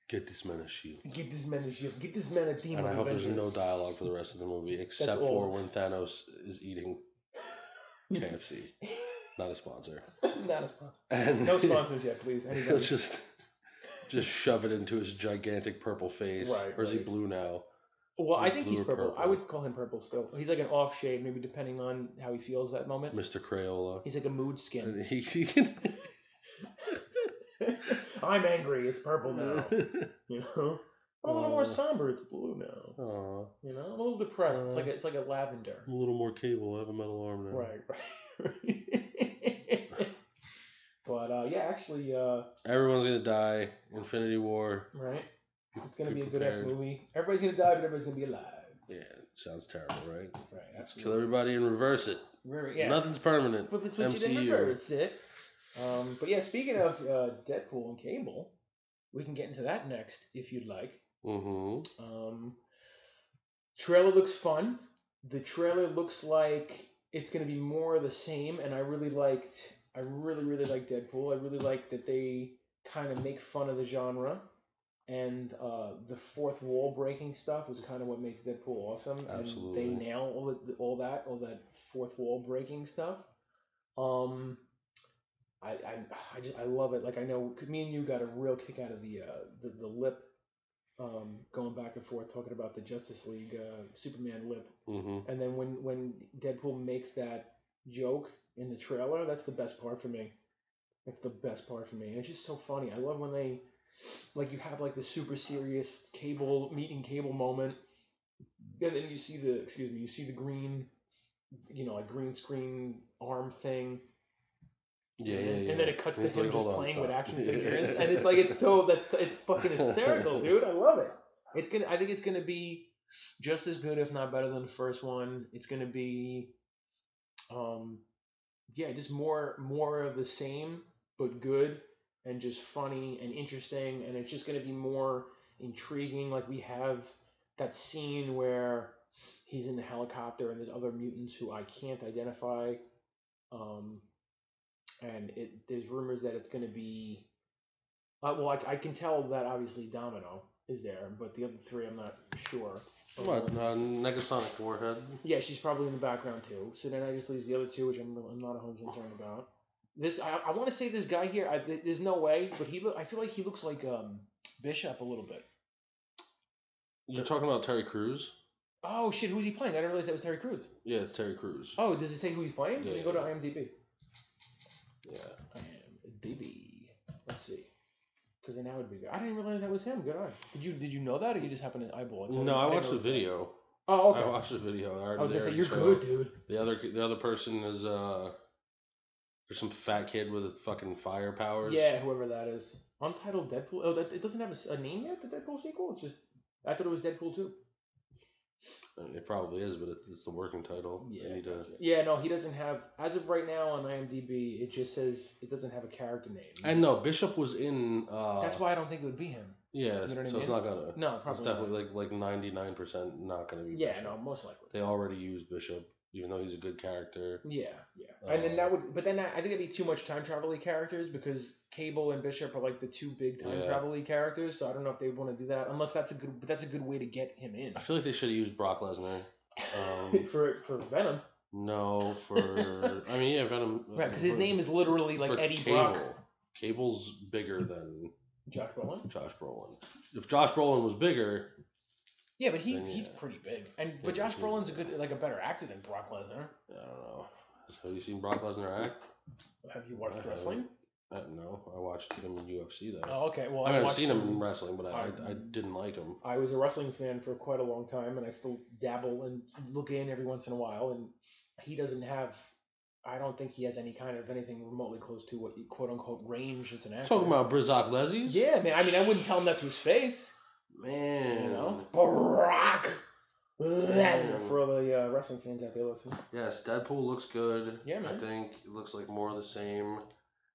get this man a shield. Get this man a shield. Get this man a team. And I hope there's no dialogue for the rest of the movie, except for when Thanos is eating KFC. Not a sponsor. Not a sponsor. And no sponsors yet, please. He'll just shove it into his gigantic purple face. Right. Or is he blue now? Well, I think he's purple. I would call him purple still. He's like an off shade, maybe depending on how he feels that moment. Mr. Crayola. He's like a mood skin. He can... I'm angry. It's purple now. You know, I'm a little more somber. It's blue now. You know, I'm a little depressed. It's like a lavender. I'm a little more Cable. I have a metal arm now. Right. But yeah, actually, everyone's gonna die. Infinity War. Right. It's gonna be a good ass movie. Everybody's gonna die, but everybody's gonna be alive. Yeah, sounds terrible, right? Right. Let's kill everybody and reverse it. Yeah. Nothing's permanent. But MCU. Reverse it. But yeah, speaking of Deadpool and Cable, we can get into that next if you'd like. Trailer looks fun. The trailer looks like it's going to be more of the same, and I really like Deadpool. I really like that they kind of make fun of the genre, and the fourth wall breaking stuff is kind of what makes Deadpool awesome. Absolutely. And they nail all that fourth wall breaking stuff. I love it. Like, I know me and you got a real kick out of the lip, going back and forth talking about the Justice League Superman lip, and then when Deadpool makes that joke in the trailer, that's the best part for me. That's the best part for me, and it's just so funny. I love when they, like, you have like the super serious meeting Cable moment, and then you see the green, like green screen arm thing. Yeah. And then it cuts to him just playing with action figures, and it's like it's fucking hysterical, dude. I love it. I think it's gonna be just as good, if not better, than the first one. It's gonna be, just more of the same, but good, and just funny and interesting, and it's just gonna be more intriguing. Like, we have that scene where he's in the helicopter and there's other mutants who I can't identify. And there's rumors that it's going to be... I can tell that obviously Domino is there, but the other three I'm not sure. What? Negasonic Warhead? Yeah, she's probably in the background too. So then I just leave the other two, which I'm not 100% concerned about. I want to say this guy here, there's no way, but I feel like he looks like Bishop a little bit. You're talking about Terry Crews? Oh shit, who's he playing? I didn't realize that was Terry Crews. Yeah, it's Terry Crews. Oh, does it say who he's playing? Yeah, Let me go to IMDb. Yeah. IMDb. Let's see. Because then that would be good. I didn't realize that was him. Good eye. Did you know that, or you just happened to eyeball it? No, I watched the video. Oh, okay. I watched the video. I was gonna say, you're good, dude. The other person is there's some fat kid with fucking fire powers. Yeah, whoever that is. Untitled Deadpool. Oh, it doesn't have a name yet. The Deadpool sequel. It's just, I thought it was Deadpool 2. It probably is, but it's the working title. Yeah. Yeah, no, he doesn't have, as of right now on IMDb, it just says it doesn't have a character name. And no, Bishop was in. That's why I don't think it would be him. Yeah, you know it's not gonna. No, probably. It's definitely like 99% not gonna be. Yeah, Bishop. no, most likely. They already used Bishop, even though he's a good character. Yeah. And then I think it'd be too much time travel-y characters, because Cable and Bishop are like the two big time travel-y characters. So I don't know if they want to do that, unless that's a good way to get him in. I feel like they should have used Brock Lesnar. For Venom. No, Venom. Right, because his name is literally like Eddie Cable. Brock. Cable's bigger than Josh Brolin. If Josh Brolin was bigger. Yeah, but he's pretty big, but Josh Brolin's a better actor than Brock Lesnar. I don't know. Have you seen Brock Lesnar act? Have you watched wrestling? No, I watched him in UFC though. Oh, okay. Well, I haven't seen him in wrestling, but I didn't like him. I was a wrestling fan for quite a long time, and I still dabble and look in every once in a while. And he doesn't have. I don't think he has anything remotely close to what quote unquote range as an actor. Talking about Brizak Lezies? Yeah, man. I mean, I wouldn't tell him that to his face. Man, you know, Barack Lesnar, for all the wrestling fans out there listening. Yes, Deadpool looks good. Yeah, man. I think it looks like more of the same.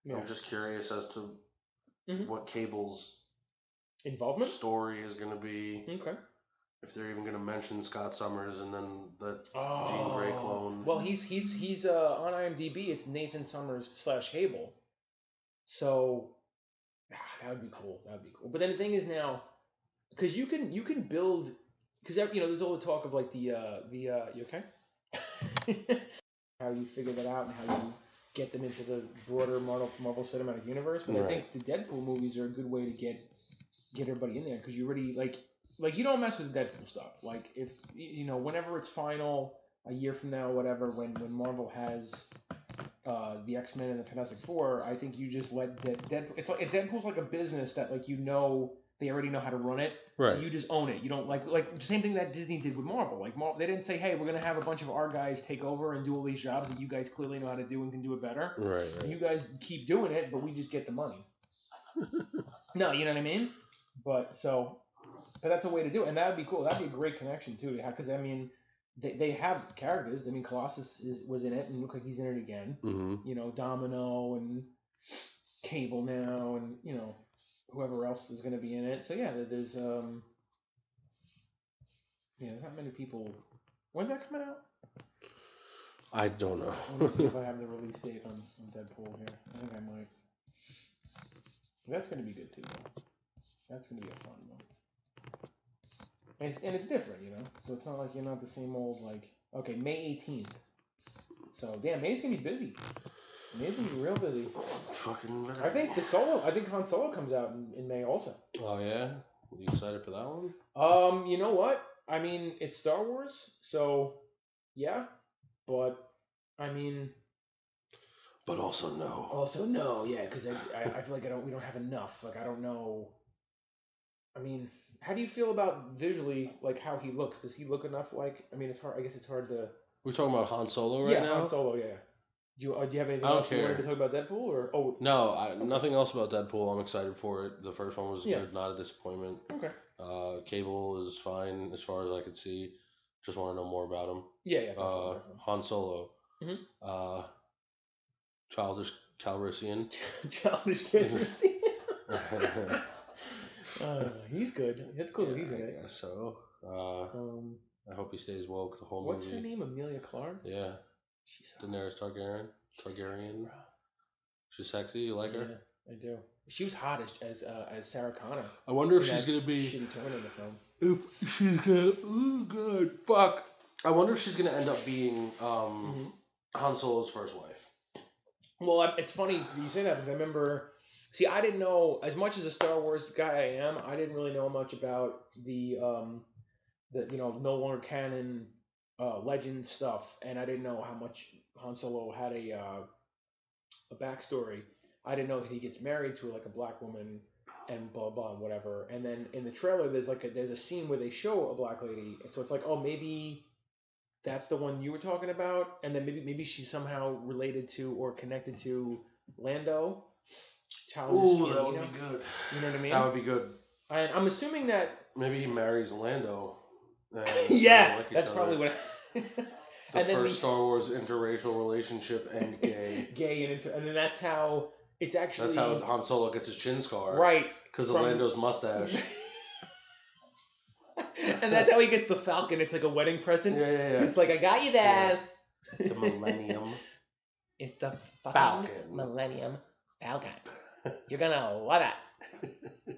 Yeah. I'm just curious as to what Cable's involvement story is going to be. Okay. If they're even going to mention Scott Summers and then the Jean Grey clone. Well, he's on IMDb. It's Nathan Summers / Cable. So that would be cool. But then the thing is now, because you can build, because there's all the talk of like you okay? How you figure that out and how you get them into the broader Marvel Cinematic Universe. But I think the Deadpool movies are a good way to get everybody in there, because you already like you don't mess with the Deadpool stuff. Like if whenever it's final, a year from now, whatever, when Marvel has the X-Men and the Fantastic Four, I think you just let Deadpool. It's like Deadpool's like a business that they already know how to run it. Right. So you just own it. You don't like the same thing that Disney did with Marvel. Like they didn't say, hey, we're gonna have a bunch of our guys take over and do all these jobs that you guys clearly know how to do and can do it better. Right. And you guys keep doing it, but we just get the money. No, you know what I mean? But that's a way to do it, and that would be cool. That'd be a great connection too, because I mean, they have characters. I mean, Colossus was in it, and look like he's in it again. Mm-hmm. Domino and Cable now, and whoever else is going to be in it. So yeah, there's not many people. When's that coming out? I don't know. Let me see if I have the release date on Deadpool here. I think I might. That's going to be good too, though. That's going to be a fun one. And it's different, So it's not like you're not the same old, okay, May 18th. So, damn, May's going to be busy. May's going to be real busy. Fucking I think Han Solo comes out in May also. Oh, yeah? Are you excited for that one? You know what? I mean, it's Star Wars, so, yeah. But, I mean... But also no. Also no, yeah, because I feel like we don't have enough. Like, I don't know... I mean, how do you feel about visually, like how he looks? Does he look enough like? I mean, it's hard. I guess it's hard to. We're talking about Han Solo right now. Yeah, Han Solo. Yeah. Do you have anything else you wanted to talk about Deadpool or? Oh. No, nothing else about Deadpool. I'm excited for it. The first one was good, not a disappointment. Okay. Cable is fine as far as I could see. Just want to know more about him. Yeah. Definitely. Han Solo. Mm-hmm. Childish Calrissian. Childish Calrissian. He's good. It's cool that he's in it. I guess so. I hope he stays woke the whole movie. What's her name? Emilia Clarke? Yeah. She's Daenerys Targaryen. She's sexy. You like her? Yeah, I do. She was hot as Sarah Connor. I wonder if she's gonna be. Shitty turn in the film. If she's gonna. Oh god. Fuck. I wonder if she's gonna end up being Han Solo's first wife. Well, it's funny you say that because I remember. See, I didn't know, as much as a Star Wars guy I am, I didn't really know much about the no longer canon legend stuff, and I didn't know how much Han Solo had a backstory. I didn't know that he gets married to a black woman and blah blah and whatever. And then in the trailer, there's a scene where they show a black lady, so it's like, oh, maybe that's the one you were talking about, and then maybe she's somehow related to or connected to Lando. Ooh, that would be good. You know what I mean? That would be good. And I'm assuming that maybe he marries Lando. Yeah, that's probably what. The first Star Wars interracial relationship and gay. And then that's how it's actually. That's how Han Solo gets his chin scar. Right. Because of Lando's mustache. And that's how he gets the Falcon. It's like a wedding present. Yeah. It's like, I got you that. The Millennium. It's the Falcon. Millennium Falcon. You're gonna love it.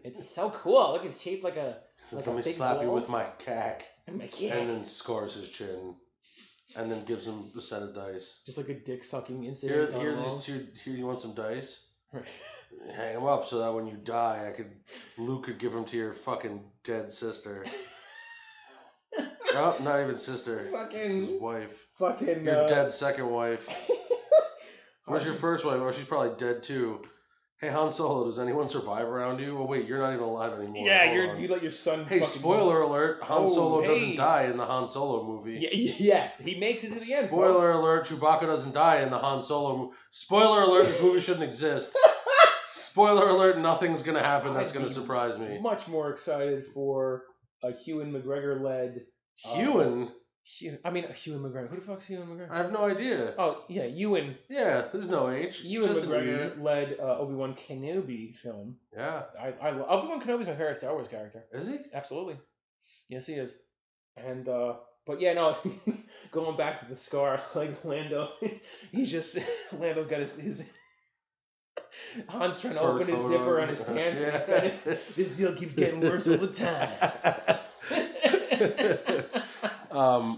It's so cool. Look, it's shaped like a. Let me slap you with my cack. And then scars his chin. And then gives him a set of dice. Just like a dick sucking incident. Here, these two. Here, you want some dice? Right. Hang them up so that when you die, Luke could give them to your fucking dead sister. Oh, not even sister. His wife. Fucking. Your dead second wife. Where's your first wife? Oh, she's probably dead too. Hey, Han Solo, does anyone survive around you? Oh, wait, you're not even alive anymore. Yeah, you let your son... Hey, spoiler alert, Han Solo doesn't die in the Han Solo movie. Yes, he makes it to the end. Spoiler alert, Chewbacca doesn't die in the Han Solo movie. Spoiler alert, this movie shouldn't exist. Spoiler alert, nothing's going to happen that's going to surprise me. Much more excited for a Ewan McGregor-led... Ewan? Ewan McGregor. Who the fuck's Ewan McGregor? I have no idea. Oh, yeah, Ewan. Yeah, there's no H. Ewan McGregor led Obi-Wan Kenobi film. Yeah. Obi-Wan Kenobi's my favorite Star Wars character. Is he? Absolutely. Yes, he is. And, but yeah, no, going back to the scar, like Lando, Lando's got his Han's trying to open his zipper on his pants. Yeah. This deal keeps getting worse all the time.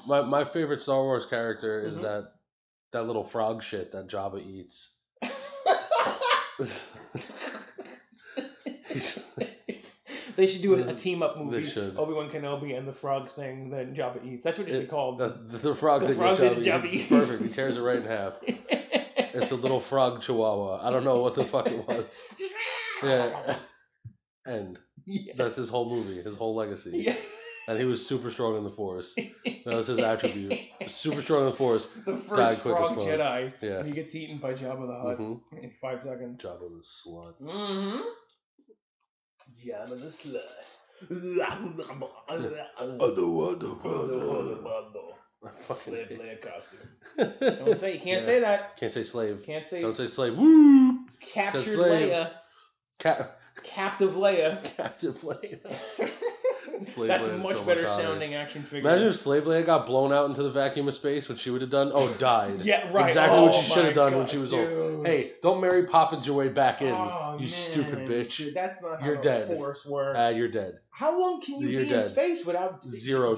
My favorite Star Wars character is that little frog shit that Jabba eats. They should do a team up movie. They should. Obi-Wan Kenobi and the frog thing that Jabba eats. That's what it should be called. The frog that Jabba eats. Perfect. He tears it right in half. It's a little frog chihuahua. I don't know what the fuck it was. Yeah. And that's his whole movie, his whole legacy. Yeah. And he was super strong in the Force. That was his attribute. Super strong in the Force. The first frog Jedi. Yeah. And he gets eaten by Jabba the Hutt in 5 seconds. Jabba the slut. Mm-hmm. Jabba the slut. Slave player costume. Don't say. You can't say that. Can't say slave. Can't say. Don't say slave. Woo! Captured Leia. Captive Leia. Captive Leia. That's a much better sounding action figure. Imagine if Slave Leia got blown out into the vacuum of space. What she would have done? Oh, died. Yeah, right. Exactly what she should have done when she was old. Hey, don't Mary Poppins your way back in, you stupid bitch. Dude, that's not how you're dead. Force works. You're dead. How long can you be in space without zero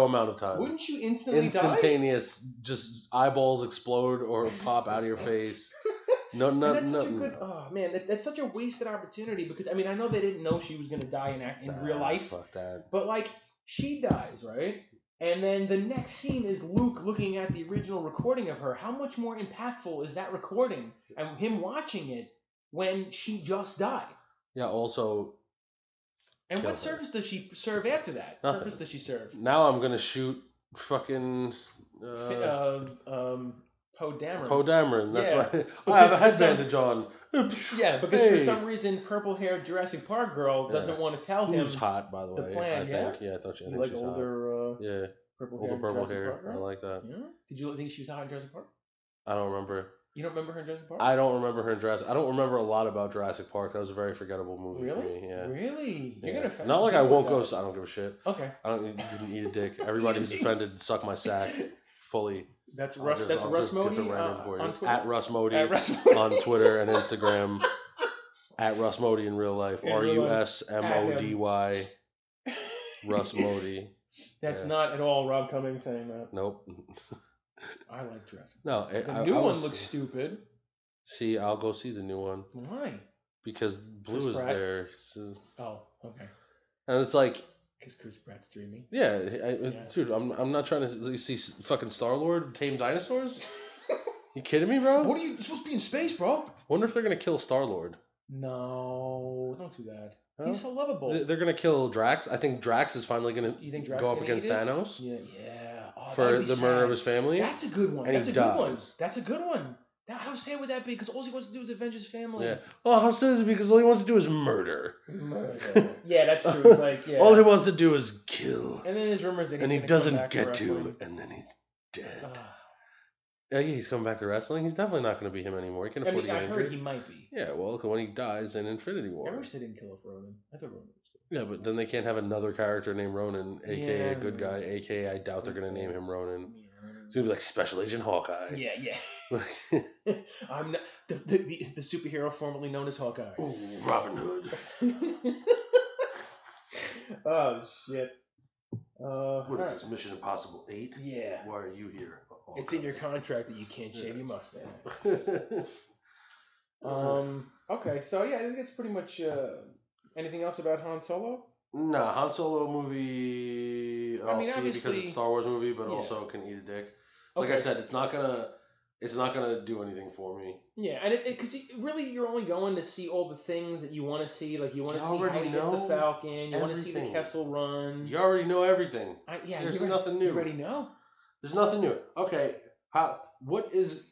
amount of time? Wouldn't you instantly Instantaneous, just eyeballs explode or pop out of your face. Nothing. Oh man, that's such a wasted opportunity because I know they didn't know she was gonna die in real life. Fuck that. But like she dies, right? And then the next scene is Luke looking at the original recording of her. How much more impactful is that recording and him watching it when she just died? Yeah. Also. And what service does she serve after that? Nothing. What service does she serve? Now I'm gonna shoot fucking. Poe Dameron. Poe Dameron. That's why I have a headbandage on. Yeah, because for some reason, purple-haired Jurassic Park girl doesn't want to tell him. Who's hot, by the way? Plan, I think. Yeah, I thought she. I think like she's older. Hot. Yeah. Purple hair. I like that. Yeah. Did you think she was hot in Jurassic Park? I don't remember. You don't remember her in Jurassic Park? I don't remember her in Jurassic. I don't remember a lot about Jurassic Park. That was a very forgettable movie for me. Yeah. Really? You're gonna. Not like I won't go. I don't give a shit. Okay. I don't. You can eat a dick. Everybody who's offended, suck my sack. Fully. That's Russ. That's Russ Modi on Twitter. At Russ Modi on Twitter and Instagram. At Russ Modi in real life. RUSMODY. Russ Modi. That's not at all Rob Cummings saying that. Nope. I like Jurassic. No, the new one looks stupid. See, I'll go see the new one. Why? Because Blue is there. Oh, okay. And it's like. Because Chris Pratt's dreaming. Yeah, dude, I'm not trying to see fucking Star-Lord tame dinosaurs. You kidding me, bro? What are you supposed to be in space, bro? Wonder if they're gonna kill Star-Lord. No, don't do that. Huh? He's so lovable. They're gonna kill Drax. I think Drax is finally gonna go up against Thanos. Yeah. Oh, for the murder of his family. That's a good one. And That's a good one. That's a good one. How sad would that be? Because all he wants to do is avenge his family. Yeah. Well, how sad is it? Because all he wants to do is murder. Yeah, that's true. Like, yeah. All he wants to do is kill. And then there's rumors that he's he doesn't get to, and then he's dead. Yeah, he's coming back to wrestling. He's definitely not going to be him anymore. He can afford to get injured. I heard he might be. Yeah, well, when he dies in Infinity War. I wish they didn't kill off Ronan. I thought Ronan was good. Yeah, but then they can't have another character named Ronan, a.k.a. a good guy, a.k.a. I doubt they're going to name him Ronan. Yeah. It's going to be like Special Agent Hawkeye. Yeah. I'm not the superhero formerly known as Hawkeye. Ooh, Robin Hood. Oh, shit. What is this, Mission Impossible 8? Yeah. Why are you here? It's in your contract that you can't shave your mustache. Okay, so yeah, I think that's pretty much. Anything else about Han Solo? Nah, Han Solo movie. I'll see because it's a Star Wars movie, but also can eat a dick. Like I said, it's not gonna do anything for me. Yeah, and because really you're only going to see all the things that you want to see. Like you want to see how he gets the Falcon. You want to see the Kessel Run. You already know everything. There's nothing new. You already know. There's nothing new. Okay, what is?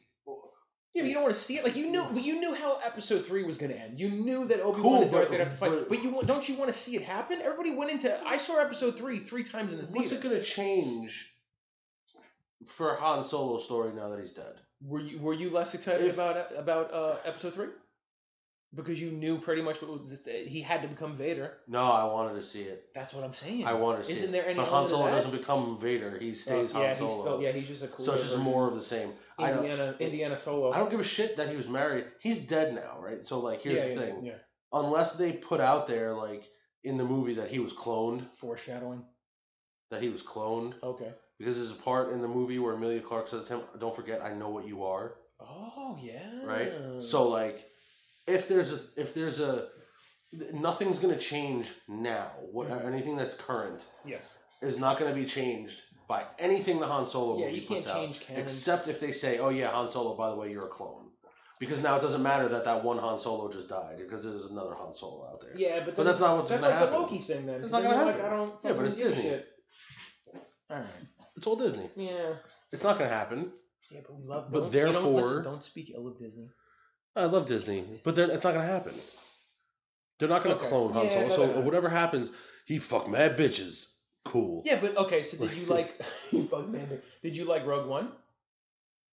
Yeah, but you don't want to see it. Like you knew how Episode 3 was going to end. You knew that Obi-Wan and Darth Vader have to fight. But don't you want to see it happen? Everybody went into. I saw Episode 3 times in the theater. What's it going to change? for Han Solo's story now that he's dead. Were you less excited about episode 3? Because you knew pretty much he had to become Vader. No, I wanted to see it. That's what I'm saying. I wanted to see it. Isn't there any But Han Solo doesn't become Vader. He stays Han Solo. He's just a cool. So it's just more of the same. Indiana Solo. I don't give a shit that he was married. He's dead now, right? So like, here's the thing. Yeah. Unless they put out there like in the movie that he was cloned. Foreshadowing. That he was cloned. Okay. Because there's a part in the movie where Emilia Clarke says to him, "Don't forget, I know what you are." Oh yeah. Right. So like. If there's a nothing's gonna change now. Anything that's current is not gonna be changed by anything the Han Solo movie puts out. Change canon. Except if they say, "Oh yeah, Han Solo, by the way, you're a clone," because now it doesn't matter that one Han Solo just died because there's another Han Solo out there. Yeah, but that's not what's gonna happen. That's like the Loki thing then. It's not gonna happen. Like, I don't. Yeah, but it's Disney. Shit. All right. It's all Disney. Yeah. It's not gonna happen. Yeah, but we love. But therefore, don't speak ill of Disney. I love Disney, but it's not going to happen. They're not going to clone Han Solo. So whatever happens, he fucked mad bitches. Cool. Yeah, but okay. So did you like? Did you like Rogue One?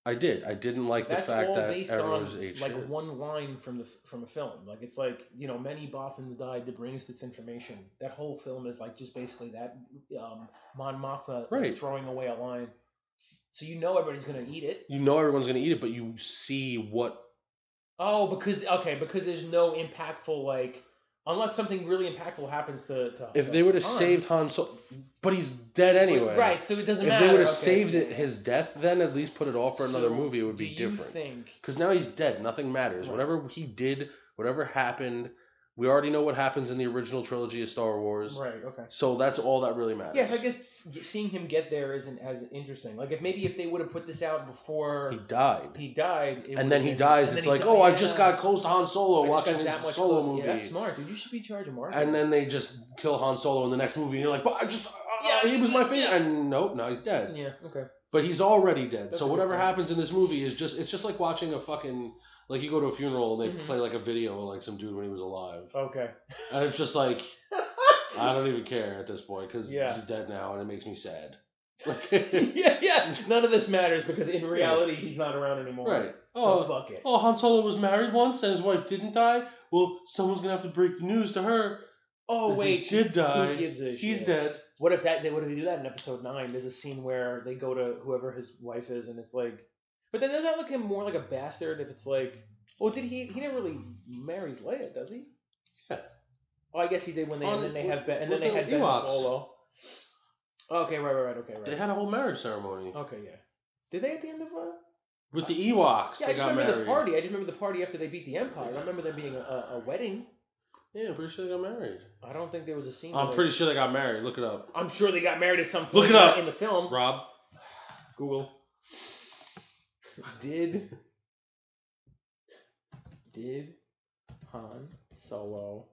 I did. I didn't like the fact that everyone was ate like shit. One line from a film. Like it's like many Bothans died to bring us this information. That whole film is like just basically that Mon Mothma throwing away a line. So everybody's going to eat it. Everyone's going to eat it, but you see what. Oh, because there's no impactful unless something really impactful happens to if they would have saved Han Solo, but he's dead anyway. Right, so it doesn't matter. If they would have saved his death, then at least put it off for another movie, it would be different. Because now he's dead, nothing matters. Right. Whatever he did, whatever happened, we already know what happens in the original trilogy of Star Wars. Right, okay. So that's all that really matters. Yeah, so I guess seeing him get there isn't as interesting. Like, if they would have put this out before... He died. And then he dies. It's like, I just got close to Han Solo watching his Solo movie. Yeah, that's smart, dude. You should be in charge of marketing. And then they just kill Han Solo in the next movie, and you're like, but he was my favorite. And nope, now he's dead. Yeah, okay. But he's already dead. So whatever happens in this movie it's just like watching a fucking... Like, you go to a funeral and they play, like, a video of, like, some dude when he was alive. Okay. And it's just like, I don't even care at this point because he's dead now and it makes me sad. yeah. None of this matters because in reality he's not around anymore. Right. So fuck it. Oh, Han Solo was married once and his wife didn't die? Well, someone's going to have to break the news to her. Oh, wait. He did die. Who gives a He's shit? dead. What if they do that in episode 9? There's a scene where they go to whoever his wife is and it's like... But then doesn't that look him more like a bastard if it's like... Well, he never really marries Leia, does he? Yeah. Oh, I guess he did when they had Ben Solo. Okay, right. Okay, right. They had a whole marriage ceremony. Okay, yeah. Did they at the end of with the Ewoks? Yeah, they got married. The party. I just remember the party after they beat the Empire. I remember there being a wedding. Yeah, I'm pretty sure they got married. I don't think there was a scene. I'm pretty sure they got married. Look it up. I'm sure they got married at some point. Look it up in the film. Rob. Google. Did Han Solo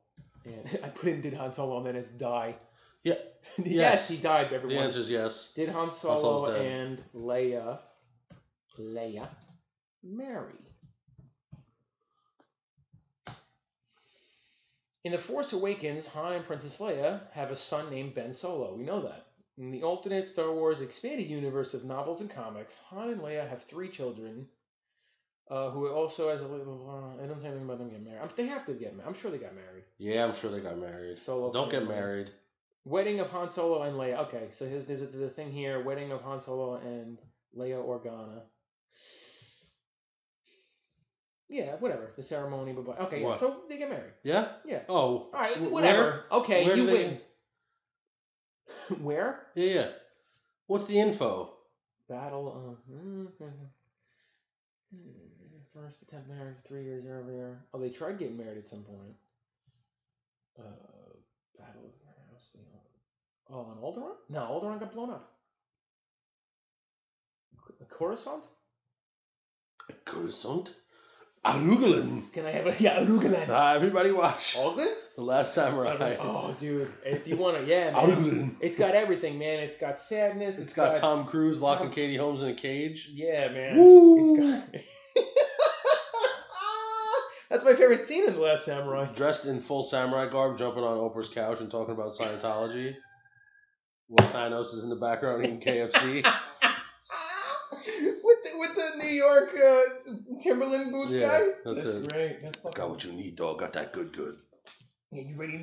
and I put in did Han Solo and then it's die. Yeah. Yes, he died. Everyone. The answer is yes. Did Han Solo and Leia marry? In The Force Awakens, Han and Princess Leia have a son named Ben Solo. We know that. In the alternate Star Wars expanded universe of novels and comics, Han and Leia have 3 children. Who also has a little... I don't say anything about them getting married. They have to get married. I'm sure they got married. Yeah, I'm sure they got married. Solo don't get married. Wedding of Han Solo and Leia. Okay, so there's the thing here. Wedding of Han Solo and Leia Organa. Yeah, whatever. The ceremony. Blah. Okay, yeah, so they get married. Yeah? Yeah. Oh. All right, whatever. Okay, you win. Where? Yeah. What's the info? Battle of... First attempt marriage 3 years earlier. Oh, they tried getting married at some point. Battle of on Alderaan? No, Alderaan got blown up. Coruscant? Coruscant? Arugalan. Can I have Arugalan? Everybody watch. Alden? The Last Samurai. Oh, dude. If you want to, man. Arugalan. It's got everything, man. It's got sadness. It's got Tom Cruise locking Katie Holmes in a cage. Yeah, man. Woo! It's got... That's my favorite scene in The Last Samurai. Dressed in full samurai garb, jumping on Oprah's couch and talking about Scientology. While Thanos is in the background eating KFC. with the New York Timberland boots guy. That's it. Great. That's fucking. Got what you need, dog. Got that good. Yeah, you already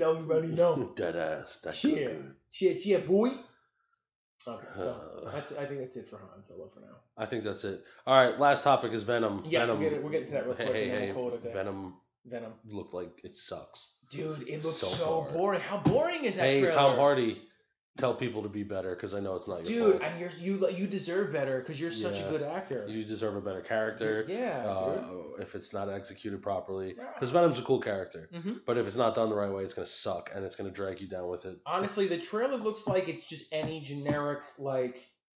know. Dead ass. That good. Shit, boy. Okay, so I think that's it for Han Solo for now. I think that's it. All right, last topic is Venom. Yes, we're getting to that real quick. Hey, Venom looked like it sucks. Dude, it looks so boring. How boring is that trailer? Hey, Tom Hardy, tell people to be better because I know it's not your fault. Dude, and you deserve better because you're such a good actor. You deserve a better character. Yeah. If it's not executed properly, because Venom's a cool character, but if it's not done the right way, it's gonna suck and it's gonna drag you down with it. Honestly, the trailer looks like it's just any generic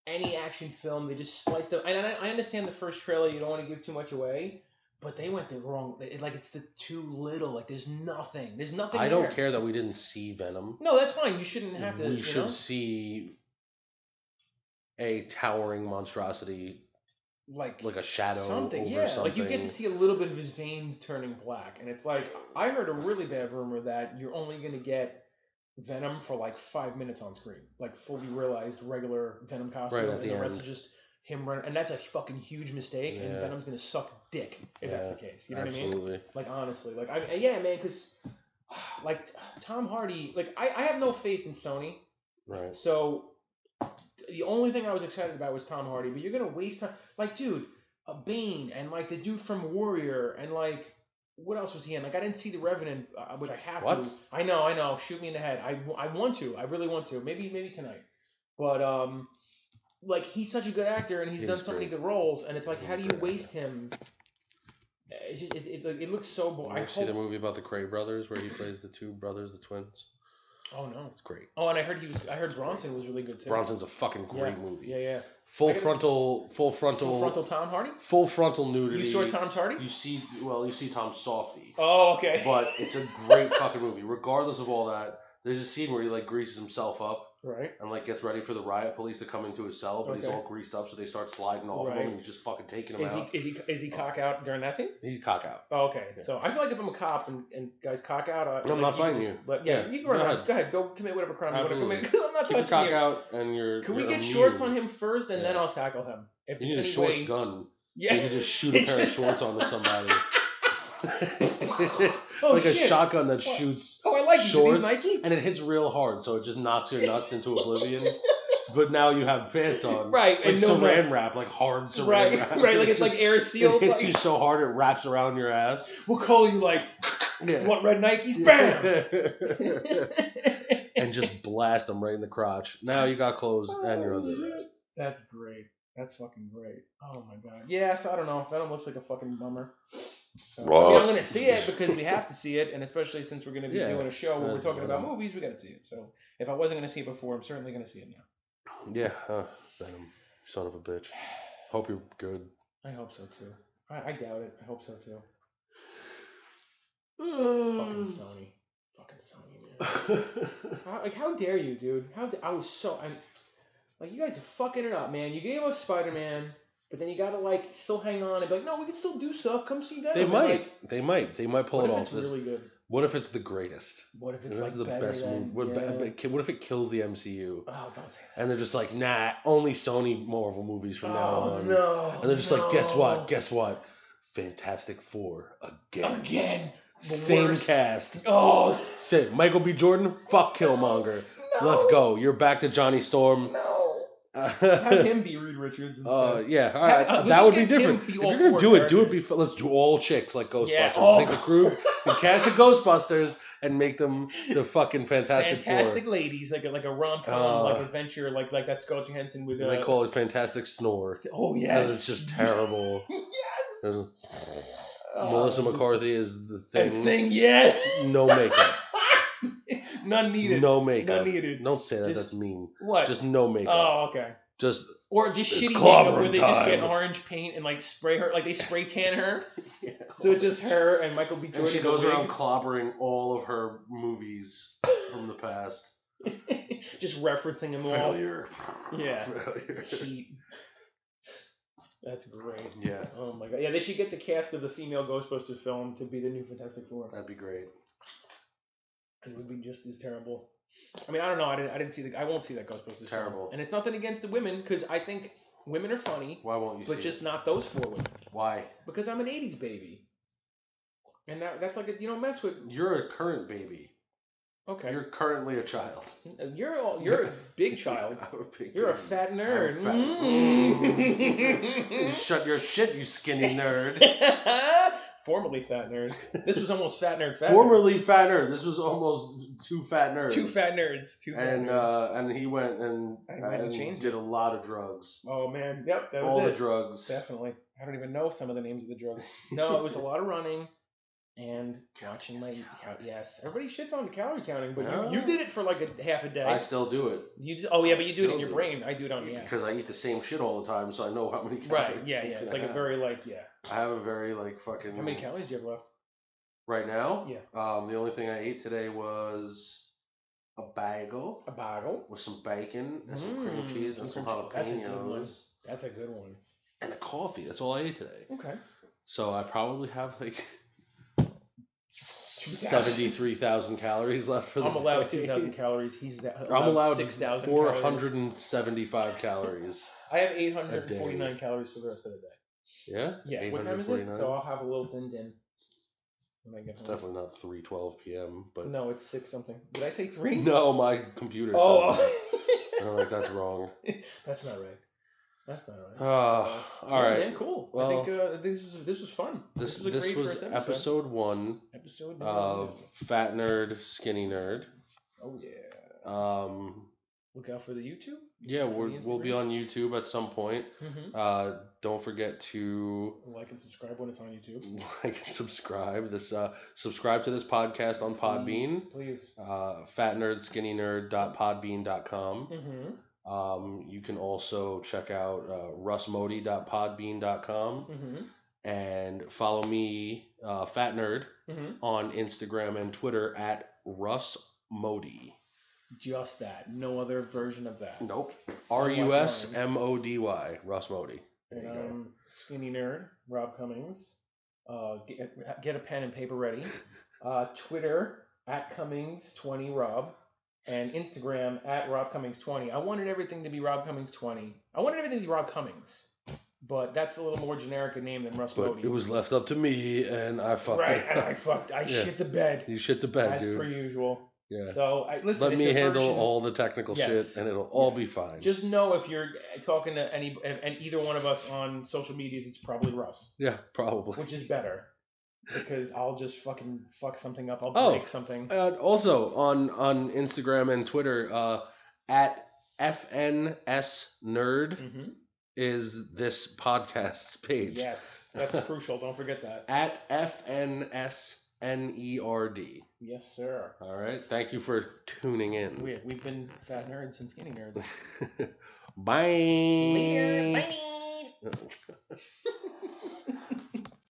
any action film. They just spliced it. And I understand the first trailer. You don't want to give too much away. But they went the wrong. It's the too little. There's nothing. There's nothing. I don't care that we didn't see Venom. No, that's fine. You shouldn't have to. We should see a towering monstrosity, like a shadow. Something. You get to see a little bit of his veins turning black, and it's like I heard a really bad rumor that you're only gonna get Venom for 5 minutes on screen, fully realized regular Venom costume, and the rest is just him running, and that's a fucking huge mistake, and Venom's gonna suck dick if that's the case. You know absolutely. What I mean? Honestly, man, because Tom Hardy, I have no faith in Sony. Right. So the only thing I was excited about was Tom Hardy, but you're gonna waste time. Dude, Bane, and the dude from Warrior, and what else was he in? I didn't see The Revenant, which I have to. I know. Shoot me in the head. I want to. I really want to. Maybe tonight. But he's such a good actor, and he's done so many good roles, and it's how do you waste him? It's just, it looks so boring. You see the movie about the Cray brothers where he plays the two brothers, the twins? Oh no, it's great. Oh, and I heard Bronson was really good too. Bronson's a fucking great movie. Yeah. Full frontal Tom Hardy? Full frontal nudity. You saw Tom Hardy? You see Tom Softy. Oh, okay. But it's a great fucking movie. Regardless of all that, there's a scene where he greases himself up. Right. And gets ready for the riot police to come into his cell, but he's all greased up, so they start sliding off of him, and he's just fucking taking him out. Is he cock out during that scene? He's cock out. Oh, okay. Yeah. So I feel if I'm a cop and guys cock out, I'm not fighting you. But you can run ahead. Go ahead. Go commit whatever crime you want to commit. Because I'm not touching you. Cock out, and you're. Can we get shorts on him first, and then I'll tackle him? If you need a shorts gun. Yeah. You can just shoot a pair of shorts onto somebody. A shotgun that shoots shorts, and it hits real hard, so it just knocks your nuts into oblivivion. But now you have pants on, right? Like saran wrap, hard saran wrap. Right. It's like Air Seal. It hits you so hard it wraps around your ass. We'll call you what red Nikes? Bam! And just blast them right in the crotch. Now you got clothes and you're under arrest. That's great. That's fucking great. Oh my god. Yeah, so I don't know. Venom looks like a fucking bummer. So, I'm going to see it because we have to see it, and especially since we're going to be doing a show where we're talking about movies, we got to see it. So if I wasn't going to see it before, I'm certainly going to see it now. Yeah, Venom, son of a bitch. Hope you're good. I hope so too. I doubt it. I hope so too. Fucking Sony, man. How dare you, dude? I was so you guys are fucking it up, man. You gave us Spider-Man. But then you gotta still hang on and be no, we can still do stuff. Come see that. They might pull it off. What if it's really good? What if it's the greatest? What if it's the best movie? What if it kills the MCU? Oh, don't say that. And they're just nah, only Sony Marvel movies from now on. No. And they're just guess what? Fantastic Four again. Same worst. cast. Oh. Sit. Michael B. Jordan. Fuck Killmonger. No. Let's go. You're back to Johnny Storm. No. Have him be Reed Richards instead. Yeah, all right. That would be different. If you're gonna do it, let's do all chicks like Ghostbusters. Yeah. Take the crew, and cast the Ghostbusters, and make them the fucking Fantastic Four. Ladies, like a rom-com, adventure, like that Scarlett Johansson with. They call it Fantastic Snore. Oh yes. It's just terrible. Yes. Melissa McCarthy is the thing. Yes. No makeup. None needed. No makeup. None needed. Don't say that. That's mean. What? Just no makeup. Oh, okay. Just shitty makeup where they just get orange paint and spray her, they spray tan her. Yeah. So it's just her and Michael B. Jordan. And she goes around clobbering all of her movies from the past. Just referencing them all. Failure. Yeah. Failure. That's great. Yeah. Oh my god. Yeah, they should get the cast of the female Ghostbusters film to be the new Fantastic Four. That'd be great. It would be just as terrible. I mean, I don't know. I didn't see I won't see that Ghostbusters terrible film. And it's nothing against the women, because I think Women are funny. Why won't you? But just not those 4 women. Why? Because I'm an '80s baby. And that's like you don't mess with. You're a current baby. Okay. You're currently a child. You're a big child. I'm a big You're baby. a fat nerd. Shut your shit, you skinny nerd. Formerly fat nerd. This was almost fat nerd. Formerly fat nerd. This was almost 2 fat nerds. 2 fat nerds. And he went and did a lot of drugs. Oh man, yep. That was all the drugs. Definitely. I don't even know some of the names of the drugs. No, it was a lot of running. And watching yes, everybody shits on the calorie counting, but you did it for like a half a day. I still do it. You just, but you do it in your brain. I do it on the app because I eat the same shit all the time, so I know how many calories. Right? Yeah. It's like a very I have a very fucking. How many calories do you have left? Right now? Yeah. The only thing I ate today was a bagel. A bagel with some bacon and some cream cheese and some jalapenos. That's a good one. And a coffee. That's all I ate today. Okay. So I probably have 73,000 calories left for the day. I'm allowed 2,000 calories. I'm allowed 6,000 475 calories. I have 849 calories for the rest of the day. Yeah? Yeah. What time is it? So I'll have a little din when I get home. It's definitely not 3:12 p.m. But no, it's 6 something. Did I say 3? No, my computer says that. I'm like, that's wrong. That's not right. That's not right. All right. Man, cool. Well, I think this was fun. This was episode 1 of Fat Nerd, Skinny Nerd. Oh yeah. Look out for the YouTube. Yeah, we'll be on YouTube at some point. Mm-hmm. Don't forget to like and subscribe when it's on YouTube. Like and subscribe. Subscribe to this podcast on Podbean. Please. fatnerdskinny.podbean.com. Mm-hmm. You can also check out russmodi.podbean.com. Mm-hmm. And follow me, Fat Nerd, on Instagram and Twitter at russmodi. Just that. No other version of that. Nope. RUSMODY. Russ Modi. And Skinny Nerd, Rob Cummings. Get a pen and paper ready. Twitter at Cummings20Rob. And Instagram at Rob Cummings20. I wanted everything to be Rob Cummings20. I wanted everything to be Rob Cummings. But that's a little more generic a name than Russ Modi. But it was left up to me, and I fucked it up. Right, I shit the bed. You shit the bed, dude. As per usual. Yeah. So listen. Let me handle all the technical shit, and it'll all be fine. Just know if you're talking to either one of us on social medias, it's probably Russ. Yeah, probably. Which is better, because I'll just fucking fuck something up. I'll break something. Also on Instagram and Twitter, at FNSNerd is this podcast's page. Yes, that's crucial. Don't forget that. At FNSNERD. Yes, sir. All right. Thank you for tuning in. We've been Fat Nerds and Skinny Nerds. Bye. Later. Bye.